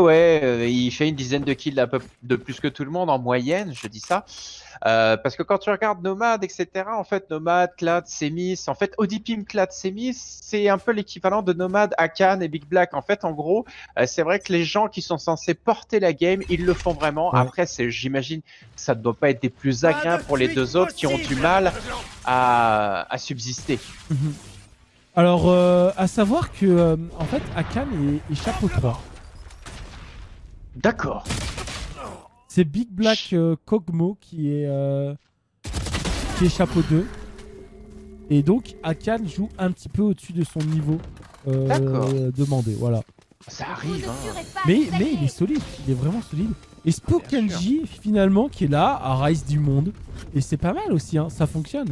il fait une dizaine de kills à peu de plus que tout le monde en moyenne, je dis ça. Parce que quand tu regardes Nomad, etc., en fait, Nomad, Clad, Semis, en fait, Odipim, Clad, Semis, c'est un peu l'équivalent de Nomad, Akan et Big Black. En fait, en gros, c'est vrai que les gens qui sont censés porter la game, ils le font vraiment. Ouais. Après, j'imagine que ça ne doit pas être des plus agréables pour les deux autres qui ont du mal à subsister. Mhm. Alors, à savoir que, en fait, Akan est chapeau 3. D'accord. C'est Big Black Kog'Maw qui est chapeau 2. Et donc, Akan joue un petit peu au-dessus de son niveau D'accord. demandé. Voilà. Ça Vous arrive, ne hein. tuerez pas Mais les il est alliés. solide. Il est vraiment solide. Et Bien Spokenji, finalement, qui est là, à Rise du monde. Et c'est pas mal aussi, hein. Ça fonctionne.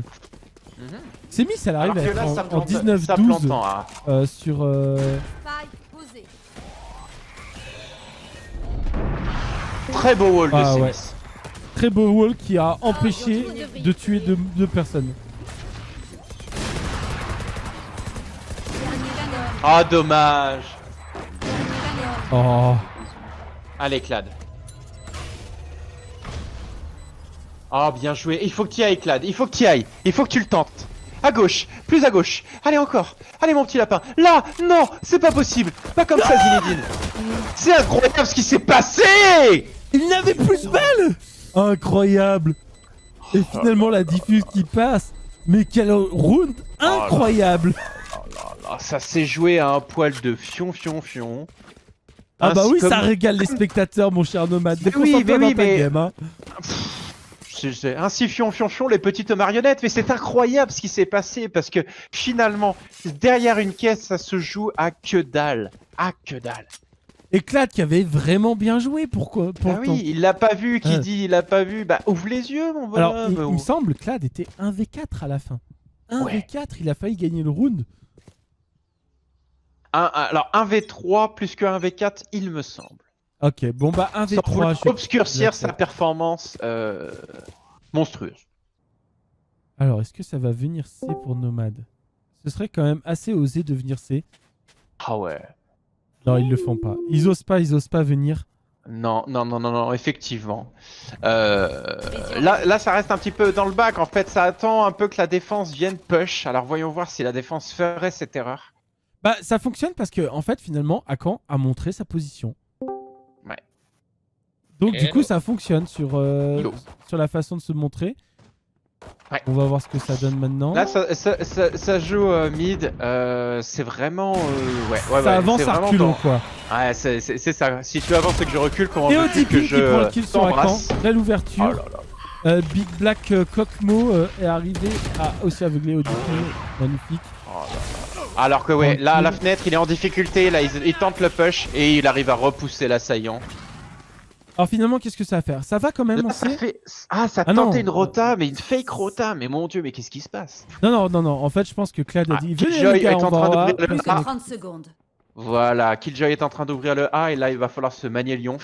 Mhm. C'est mis, elle arrive Alors à que être là, ça en plante, ça 19-12 plante en A. sur... Spike posé. Très beau wall de Ah, Semis. ouais. Très beau wall qui a empêché vous devriez de tuer deux personnes. Dernier Vanor. Ah, dommage. Dernier Vanor. Oh. Allez, Clad. Ah, bien joué. Il faut que tu y ailles, Clad. Il faut que tu y ailles. Il faut que tu le tentes. À gauche. Plus à gauche. Allez, encore. Allez, mon petit lapin. Là. Non. C'est pas possible. Pas comme ça, Zinedine. C'est incroyable ce qui s'est passé. Il n'avait plus de balles. Incroyable. Et finalement la diffuse qui passe. Mais quel round incroyable. Ah, ça s'est joué à un poil de fion. Ah bah Ainsi oui, comme- ça régale les spectateurs, mon cher Nomad. Mais oui, Déconcentre-toi mais oui, dans ta mais- game, hein. C'est ainsi fion, les petites marionnettes, mais c'est incroyable ce qui s'est passé parce que finalement, derrière une caisse, ça se joue à que dalle. À que dalle. Et Clad qui avait vraiment bien joué, pourquoi Ah le temps. oui, il l'a pas vu, qui Ouais. dit il l'a pas vu, bah ouvre les yeux mon Alors, bonhomme. il me semble que Clad était 1v4 à la fin. 1v4, il a failli gagner le round. Alors 1v3 plus que 1v4, il me semble. Ok, bon bah Sans 1v3. vouloir je- obscurcir sa D'accord. performance monstrueuse. Alors, est-ce que ça va venir C pour Nomad? Ce serait quand même assez osé de venir C. Ah ouais. Non, ils le font pas. Ils osent pas venir. Non, effectivement. Là, ça reste un petit peu dans le bac. En fait, ça attend un peu que la défense vienne push. Alors, voyons voir si la défense ferait cette erreur. Bah, ça fonctionne parce que, en fait, finalement, Akan a montré sa position. Ouais. Donc, du Hello. coup, ça fonctionne sur la façon de se montrer. Ouais. On va voir ce que ça donne maintenant. Là, ça joue mid. C'est vraiment. Ouais, ça avance c'est à vraiment reculons, dans- quoi. Ouais, c'est ça. Si tu avances et que je recule, comment Et veux-tu ODP que qui prend le je kill sur Akan. t'embrasse? Belle ouverture. Oh là là. Big Black Kog'Maw est arrivé à aussi aveugler ODP. Magnifique. Oh là là. Alors que ouais, là, à la fenêtre, il est en difficulté. Là, il tente le push et il arrive à repousser l'assaillant. Alors, finalement, qu'est-ce que ça va faire? Ça va quand même Là, ça lancer. fait. Ah, ça Ah non. tentait une rota, mais une fake rota. Mais mon dieu, mais qu'est-ce qui se passe? Non. En fait, je pense que Clad a Ah, dit Killjoy venez, les gars, est on en va train voir. d'ouvrir le- Plus que 30 secondes. Voilà, Killjoy est en train d'ouvrir le A et là, il va falloir se manier lion.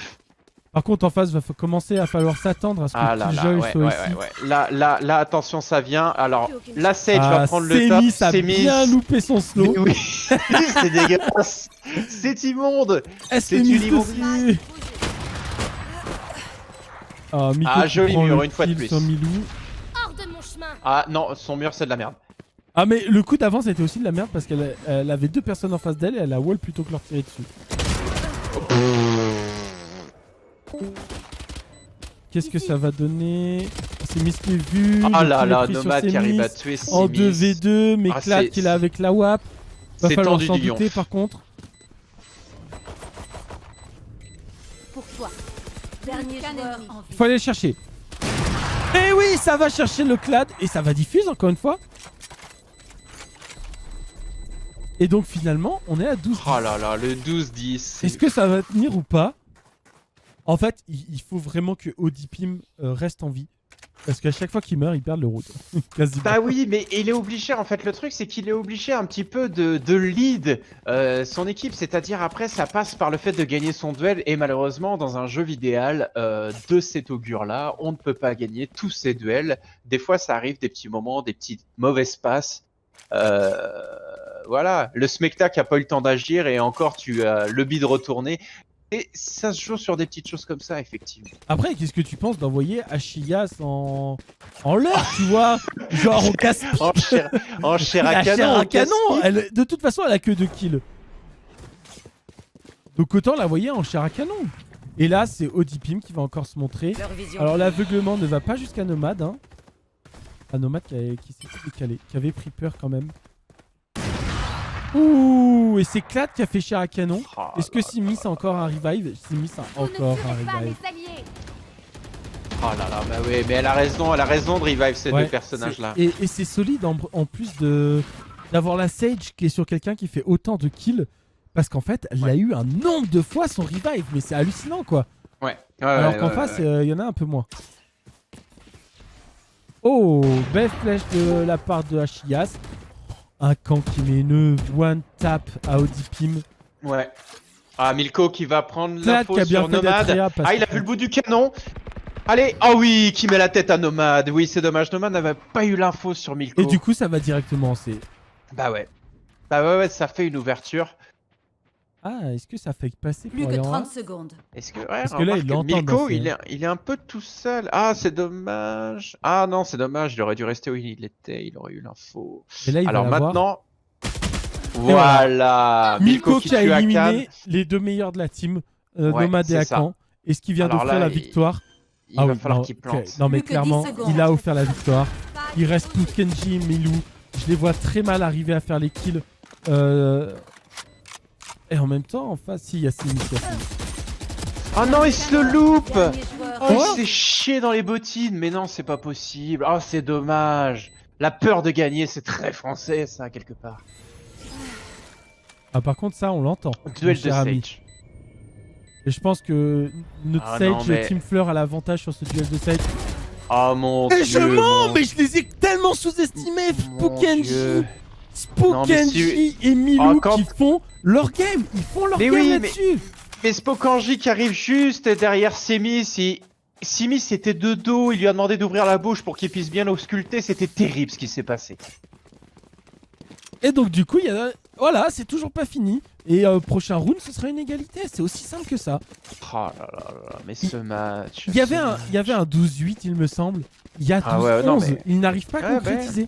Par contre, en face, va commencer à falloir s'attendre à ce que Ah là là, Killjoy ouais, soit ouais, ici. ouais, ouais. Là, attention, ça vient. Alors, là, Sage va prendre le top. Semis a bien loupé son Mais slow. oui, c'est dégueulasse. C'est immonde. Est-ce c'est que une Miss immondice. aussi Ah, Miko Ah, qui joli prend mur, le une fois de kill plus. sur Milou. Hors de mon chemin. Ah non, son mur, c'est de la merde. Ah, mais le coup d'avant, c'était aussi de la merde parce qu'elle elle avait deux personnes en face d'elle et elle a wall plutôt que leur tirer dessus. Qu'est-ce que ça va donner? C'est Miss qui est vu. Ah le là kill est là, pris sur Nomad qui arrive à Semis. tuer En Simis. 2v2, mais Ah, Clad c'est- qui l'a avec la WAP. Va C'est falloir tendu s'en du lion. douter par contre. Pour toi. Dernier joueur en vie. Il faut aller le chercher. Et oui, ça va chercher le Clad et ça va diffuse encore une fois. Et donc finalement, on est à 12. Oh là là, le 12-10. Est-ce que ça va tenir ou pas? En fait, il faut vraiment que Odipim reste en vie. Parce qu'à chaque fois qu'il meurt, il perd le route. Quasiment. Bah oui, mais il est obligé, en fait, le truc c'est qu'il est obligé un petit peu de lead son équipe, c'est-à-dire après ça passe par le fait de gagner son duel et malheureusement dans un jeu vidéal de cet augure-là, on ne peut pas gagner tous ces duels. Des fois ça arrive des petits moments, des petites mauvaises passes. Voilà, le Smecta qui a pas eu le temps d'agir et encore tu as le bid retourné. Et ça se joue sur des petites choses comme ça, effectivement. Après, qu'est-ce que tu penses d'envoyer Achillas en l'air, tu vois? Genre on casse En chair à la canon, chair à on casse canon. pipe. De toute façon, elle a que 2 kills. Donc autant la voyer en chair à canon. Et là, c'est Odipim qui va encore se montrer. Leur vision. Alors l'aveuglement ne va pas jusqu'à Nomad. Hein. Ah, Nomad qui s'est décalé, qui avait pris peur quand même. Ouh, et c'est Clad qui a fait chair à canon. Oh Est-ce que Simis a encore un revive? Simis a Vous ne encore un tuerez pas revive. mes alliés. Oh là là, bah oui, mais elle a raison de revive ces Ouais, deux personnages-là. Et c'est solide en plus d'avoir la Sage qui est sur quelqu'un qui fait autant de kills. Parce qu'en fait, elle a eu un nombre de fois son revive. Mais c'est hallucinant quoi. Ouais. Alors qu'en face, il y en a un peu moins. Oh, belle flèche de la part de Achillas. Un camp qui met une one tap à Odipim. Ouais. Ah, Milko qui va prendre Clad l'info qui a bien sur fait d'être Nomad. réa parce Ah, il a que- vu le bout du canon. Allez, ah oui, qui met la tête à Nomad. Oui, c'est dommage, Nomad n'avait pas eu l'info sur Milko. Et du coup, ça va directement en C. Bah ouais. Bah ouais, ça fait une ouverture. Ah, est-ce que ça fait passer Plus pour que aller en A? 30 secondes. Est-ce que, ouais, Parce que là, il remarque, l'entend Milko, danser. il est un peu tout seul. Ah, c'est dommage. Ah non, c'est dommage, il aurait dû rester où il était, il aurait eu l'info. Et là, il Alors va l'avoir. maintenant... voilà. Voilà. Milko qui a tue éliminé Akan. les deux meilleurs de la team, Ouais, Nomad et c'est ça. Akan. Et ce qui vient Alors d'offrir là, la victoire. Il va falloir non, qu'il plante. non, mais Plus que clairement, 10 secondes. il a offert la victoire. Spike Il reste tout Kenji, Milou. Je les vois très mal arriver à faire les kills. Et en même temps, en face, si, il y a Simis. Oh non, il se le loupe. Dernier joueur. Oh, il s'est chié dans les bottines, mais non, c'est pas possible. Oh, c'est dommage. La peur de gagner, c'est très français, ça, quelque part. Ah, par contre, ça, on l'entend. Duel mon de cher ami. Sage. Et je pense que notre Ah Sage, non, mais- Team Fleur, a l'avantage sur ce duel de Sage. Oh mon Et dieu. je mens, mon- mais je les ai tellement sous-estimés, Mon Spookenji. Dieu. Spookenji et Milou Oh, quand- qui font leur game. Ils font leur Mais game oui, mais- là-dessus. Mais Spokanji qui arrive juste derrière Simis, Simis était de dos, il lui a demandé d'ouvrir la bouche pour qu'il puisse bien l'ausculter, c'était terrible ce qui s'est passé. Et donc du coup, il y a... voilà, c'est toujours pas fini. Et prochain round, ce sera une égalité. C'est aussi simple que ça. Oh là là là, mais ce match. Il y avait un 12-8, il me semble. Il y a 12-11. Ah ouais, non, mais- Il n'arrive pas à Ouais, concrétiser.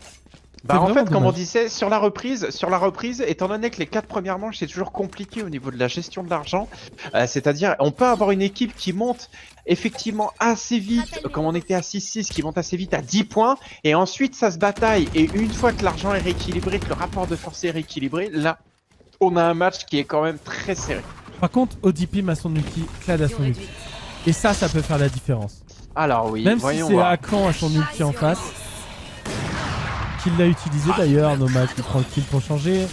Bah C'est en fait, vraiment comme on dommage. disait, sur la reprise, étant donné que les 4 premières manches c'est toujours compliqué au niveau de la gestion de l'argent, c'est-à-dire on peut avoir une équipe qui monte effectivement assez vite, comme on était à 6-6, qui monte assez vite à 10 points, et ensuite ça se bataille, et une fois que l'argent est rééquilibré, que le rapport de force est rééquilibré, là, on a un match qui est quand même très serré. Par contre, Odipim a son ulti, Clad a Vision son ulti. réduite. Et ça peut faire la différence. Alors oui, Même si voyons c'est voir. Akan à son ulti en face. Qu'il l'a utilisé d'ailleurs, Nomad qui prend le kill pour changer.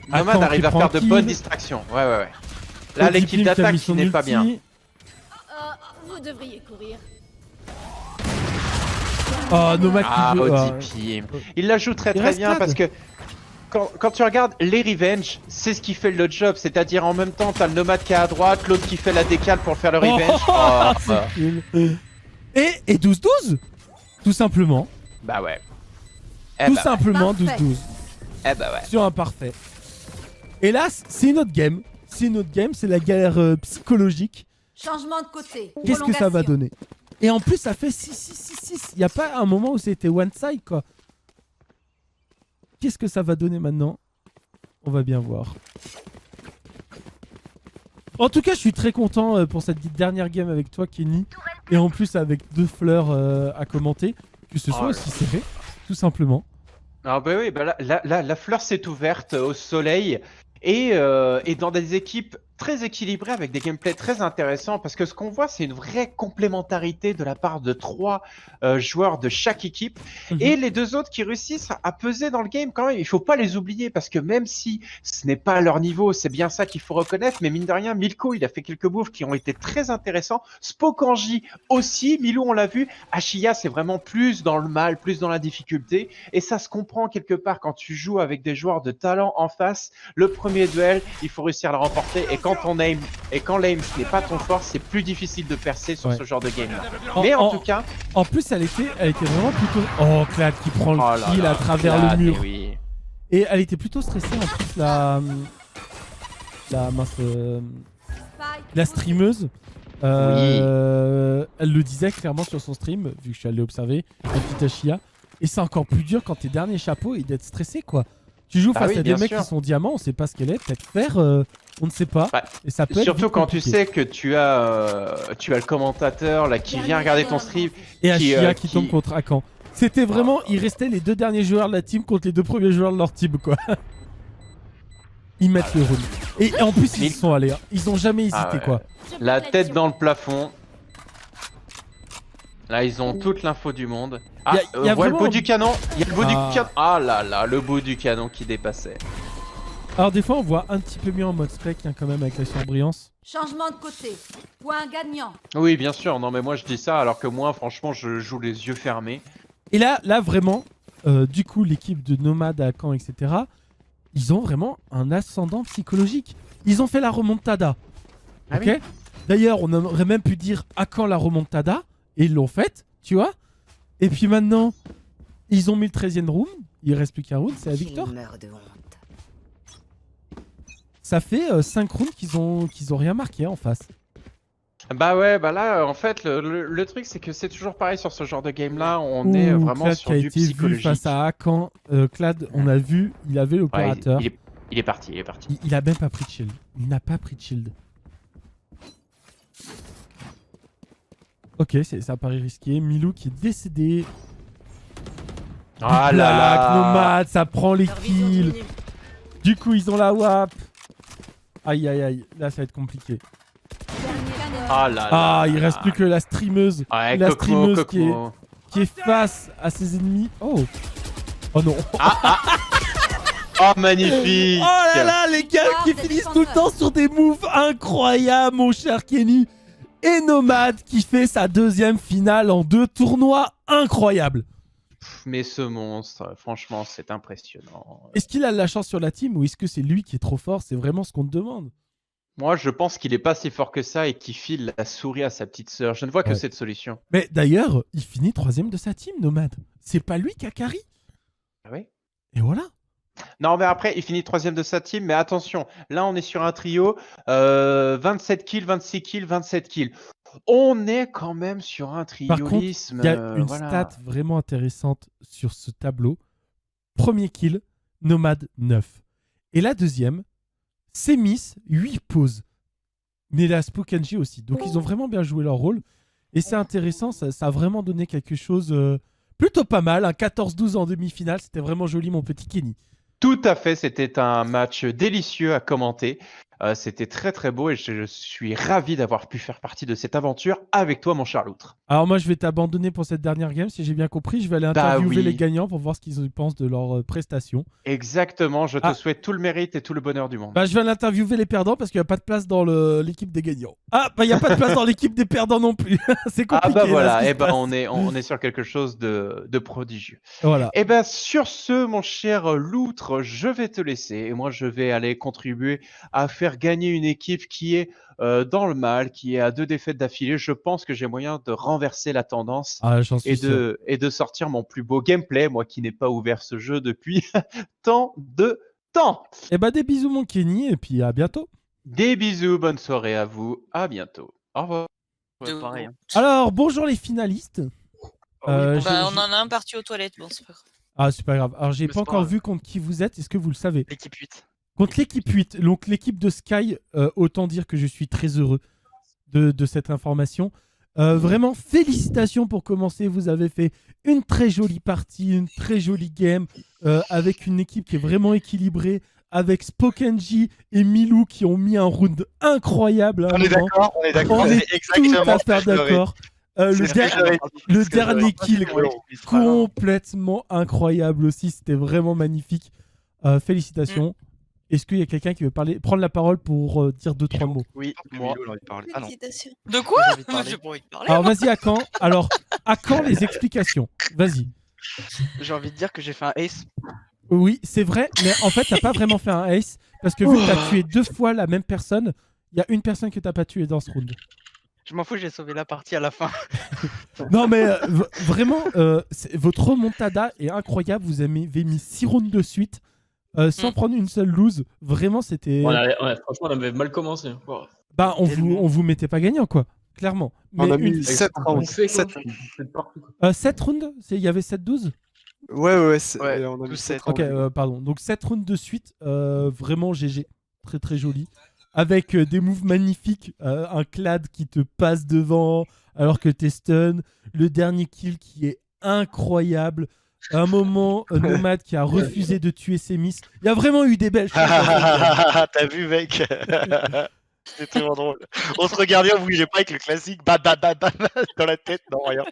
Nomad Akan arrive qui à prend faire le de kill. bonnes distractions, ouais. Là, Odipim l'équipe qui a d'attaque mis qui son n'est pas ulti. bien. Vous devriez courir. Oh, Nomad Ah, qui veut... Odipim. Il la joue très Il très reste bien Clad. parce que quand tu regardes les Revenge, c'est ce qui fait le job. C'est-à-dire en même temps, t'as le Nomad qui est à droite, l'autre qui fait la décale pour faire le Revenge. Oh, c'est cool. Et 12-12 tout simplement. bah ouais. Tout bah simplement Parfait. 12-12. Eh bah ouais. Sur un parfait. Et là, c'est une autre game. C'est une autre game, c'est la galère psychologique. Changement de côté. Qu'est-ce que ça va Prolongation. donner? Et en plus, ça fait 6-6-6-6. Il n'y a pas un moment où c'était one side, quoi. Qu'est-ce que ça va donner maintenant? On va bien voir. En tout cas, je suis très content pour cette dernière game avec toi, Kenny. Et en plus, avec 2 fleurs à commenter. Que ce soit Oh là aussi serré, tout simplement. Ah bah oui, bah là, la fleur s'est ouverte au soleil et dans des équipes très équilibrées avec des gameplays très intéressants parce que ce qu'on voit c'est une vraie complémentarité de la part de 3 joueurs de chaque équipe et les 2 autres qui réussissent à peser dans le game quand même, il faut pas les oublier parce que même si ce n'est pas à leur niveau, c'est bien ça qu'il faut reconnaître, mais mine de rien, Milko il a fait quelques moves qui ont été très intéressants, Spokanji aussi, Milou on l'a vu, Ashiya c'est vraiment plus dans le mal, plus dans la difficulté et ça se comprend quelque part quand tu joues avec des joueurs de talent en face, le premier duel il faut réussir à le remporter et quand l'aim n'est pas ton fort, c'est plus difficile de percer sur ce genre de game là. Mais en tout cas, En plus, elle était vraiment plutôt... Oh, Clad qui prend le oh là kill là, à travers Clad, le mur. mais oui. Et elle était plutôt stressée en plus, la streameuse. Elle le disait clairement sur son stream, vu que je suis allé observer, la petite Ashia. Et c'est encore plus dur quand t'es dernier chapeau et d'être stressé, quoi. Tu joues face à des mecs qui sont diamants, on sait pas ce qu'elle est, peut-être faire, on ne sait pas. Ouais. Et ça peut être Surtout vite quand compliqué. tu sais que tu as le commentateur là qui vient regarder ton stream. Et Ashia qui- qui tombe contre Akan. C'était vraiment, il restait les 2 derniers joueurs de la team contre les 2 premiers joueurs de leur team, quoi. Ils mettent le round. Et en plus, ils y sont allés. Hein. Ils ont jamais hésité, Ah ouais. quoi. La tête dans le plafond. Là, ils ont toute l'info du monde. Ah, y a on voit le vraiment- bout du canon. Il y a le bout du Ah. canon. Ah là là, le bout du canon qui dépassait. Alors des fois, on voit un petit peu mieux en mode spec, hein, quand même, avec la surbrillance. Changement de côté. Point gagnant. Oui, bien sûr. Non, mais moi, je dis ça alors que moi, franchement, je joue les yeux fermés. Et là vraiment, du coup, l'équipe de Nomad à Caen, etc., ils ont vraiment un ascendant psychologique. Ils ont fait la remontada. Ah Ok. oui. D'ailleurs, on aurait même pu dire à quand la remontada, et ils l'ont faite, tu vois. Et puis maintenant, ils ont mis le 13e round. Il reste plus qu'un round, c'est la victoire. meurs de honte. Ça fait 5 rounds qu'ils ont rien marqué en face. Bah ouais, bah là, en fait, le truc, c'est que c'est toujours pareil sur ce genre de game-là. On est vraiment Clad sur qui a du été vu psychologique. face à Akan. Clad, on a vu, il avait Ouais, l'opérateur. il est parti, il est parti. Il a même pas pris de shield. Il n'a pas pris de shield. Ok, ça paraît risqué. Milou qui est décédé. Ah Black, là là. Nomad, ça prend les Leur vision kills. diminue. Du coup, ils ont la WAP. Aïe, aïe, aïe. Là, ça va être compliqué. Dernier gagnant. Ah là là. Ah, il là reste là. plus que la streameuse Ouais, la Kokmo, streameuse Kokmo. qui est face à ses ennemis. Oh. Oh non. Oh, magnifique. Oh là là, les gars Victoire qui des finissent tout le défenseurs. temps sur des moves incroyables, mon cher Kenny. Et Nomad qui fait sa 2e finale en 2 tournois incroyables. Mais ce monstre, franchement, c'est impressionnant. Est-ce qu'il a de la chance sur la team ou est-ce que c'est lui qui est trop fort? C'est vraiment ce qu'on te demande. Moi, je pense qu'il est pas si fort que ça et qu'il file la souris à sa petite sœur. Je ne vois que Ouais. cette solution. Mais d'ailleurs, il finit 3e de sa team, Nomad. C'est pas lui qui a carry. Ah oui. Et voilà. Non, mais après, il finit 3e de sa team. Mais attention, là, on est sur un trio. 27 kills, 26 kills, 27 kills. On est quand même sur un Par contre, triolisme. il y a une voilà. stat vraiment intéressante sur ce tableau. Premier kill, Nomad 9. Et la 2e, c'est Miss 8 pauses. Mais la Spokanji aussi. Donc ils ont vraiment bien joué leur rôle. Et c'est intéressant, ça a vraiment donné quelque chose plutôt pas mal. Un 14-12 en demi-finale, c'était vraiment joli mon petit Kenny. Tout à fait, c'était un match délicieux à commenter. C'était très très beau et je suis ravi d'avoir pu faire partie de cette aventure avec toi, mon cher Loutre. Alors moi, je vais t'abandonner pour cette dernière game, si j'ai bien compris. Je vais aller Bah interviewer oui. les gagnants pour voir ce qu'ils pensent de leur prestation. Exactement, je te Ah. souhaite tout le mérite et tout le bonheur du monde. Bah, je vais aller interviewer les perdants parce qu'il n'y a pas de place dans l'équipe des gagnants. Ah, bah, il n'y a pas de place dans l'équipe des perdants non plus. C'est compliqué. Ah bah là, ce voilà, qui se eh ben passe. on est sur quelque chose de prodigieux. Voilà. Eh ben sur ce, mon cher Loutre, je vais te laisser et moi je vais aller contribuer à faire gagner une équipe qui est dans le mal, qui est à 2 défaites d'affilée. Je pense que j'ai moyen de renverser la tendance Ah, j'en suis sûr. et de sortir mon plus beau gameplay, moi qui n'ai pas ouvert ce jeu depuis tant de temps. Eh bah, des bisous, mon Kenny, et puis à bientôt. Des bisous, bonne soirée à vous, à bientôt. Au revoir. Ouais, pareil. Alors, bonjour les finalistes. Ah oui, Bah, on en a un parti aux toilettes, bon, c'est pas grave. Ah, c'est pas grave. Alors, j'ai Mais pas c'est pas encore grave. vu contre qui vous êtes. Est-ce que vous le savez? L'équipe 8. Contre l'équipe 8, donc l'équipe de Sky, autant dire que je suis très heureux de cette information. Vraiment, félicitations pour commencer. Vous avez fait une très jolie partie, une très jolie game, avec une équipe qui est vraiment équilibrée, avec Spokenji et Milou qui ont mis un round incroyable. à un On est moment. d'accord, on est d'accord. On C'est est exactement tout à ce que fait je leur ai dit. d'accord. C'est ce que je leur ai dit. Le C'est ce que je leur ai dernier dit. kill, Ouais, complètement incroyable aussi. C'était vraiment magnifique. Félicitations. Est-ce qu'il y a quelqu'un qui veut prendre la parole pour dire 2-3 mots? Oui, moi. J'ai envie de parler. Ah non. Félicitations. De quoi? J'ai envie de parler. J'ai pas envie de parler. Alors vas-y, à quand? Alors, à quand les explications? Vas-y. J'ai envie de dire que j'ai fait un ace. Oui, c'est vrai, mais en fait, t'as pas vraiment fait un ace, parce que vu que t'as tué 2 fois la même personne, il y a une personne que t'as pas tué dans ce round. Je m'en fous, j'ai sauvé la partie à la fin. Non mais vraiment, votre remontada est incroyable, vous avez mis 6 rounds de suite, sans prendre une seule lose. Vraiment, c'était... Franchement, on avait mal commencé. Wow. Bah, on vous mettait pas gagnant, quoi. Clairement. Mais On a mis 7 On rounds. fait quoi? 7. On fait partout, quoi. 7 rounds? Il y avait 7-12? Ouais, Ouais, on a mis tous 7 7. Ok, pardon. Donc 7 rounds de suite, vraiment GG. Très très joli. Avec des moves magnifiques, un clad qui te passe devant alors que t'es stun, le dernier kill qui est incroyable, un moment Nomad qui a refusé de tuer ses miss. Il y a vraiment eu des belles choses. T'as vu, mec? C'était tellement drôle. On se regardait, on bougeait pas avec le classique dans la tête, non, rien.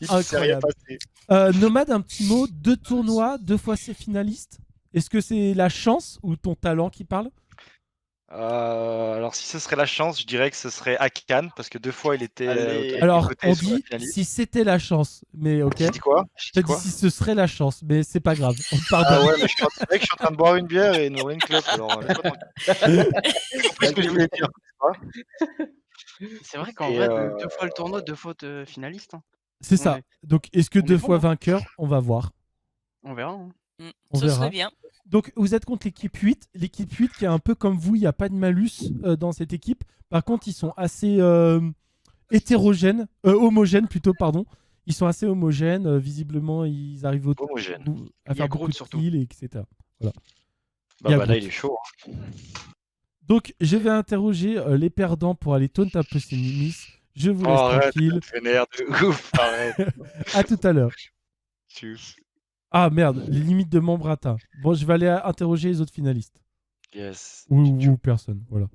Il s'est rien Incroyable. passé. Nomad, un petit mot, 2 tournois, 2 fois ses finalistes. Est-ce que c'est la chance ou ton talent qui parle? Alors, si ce serait la chance, je dirais que ce serait Akan, parce que 2 fois il était. Allez. Alors, côté on sur la dit finaliste. si c'était la chance, mais ok. J'ai dit quoi? T'as dit si ce serait la chance, mais c'est pas grave. On te pardonne. Ah ouais, mais c'est vrai que je suis en train de boire une bière et nourrir une clope. Alors, laisse-moi tranquille. J'ai compris ce que je voulais dire. C'est vrai qu'en Et, vrai, 2 fois le tournoi, 2 fois finaliste. Hein. C'est ça. Ouais. Donc, est-ce que On 2 est fois bon, hein. vainqueur? On va voir. On verra. Hein. On Ce verra. serait bien. Donc, vous êtes contre l'équipe 8. L'équipe 8 qui est un peu comme vous, il n'y a pas de malus dans cette équipe. Par contre, ils sont assez hétérogènes, homogènes plutôt, pardon. Ils sont assez homogènes. Visiblement, ils arrivent Homogène. à Il y a faire beaucoup Groot, de surtout. kills, etc. Il y Bah, a là, Groot. il est chaud. Hein. Donc, je vais interroger les perdants pour aller taunt un peu ces miss. Je vous laisse Arrête, tranquille. tu vénère de ouf. Arrête. À tout à l'heure. Tchuss. Ah merde, les limites de membre atteint. Bon, je vais aller interroger les autres finalistes. Yes. Ou personne, voilà.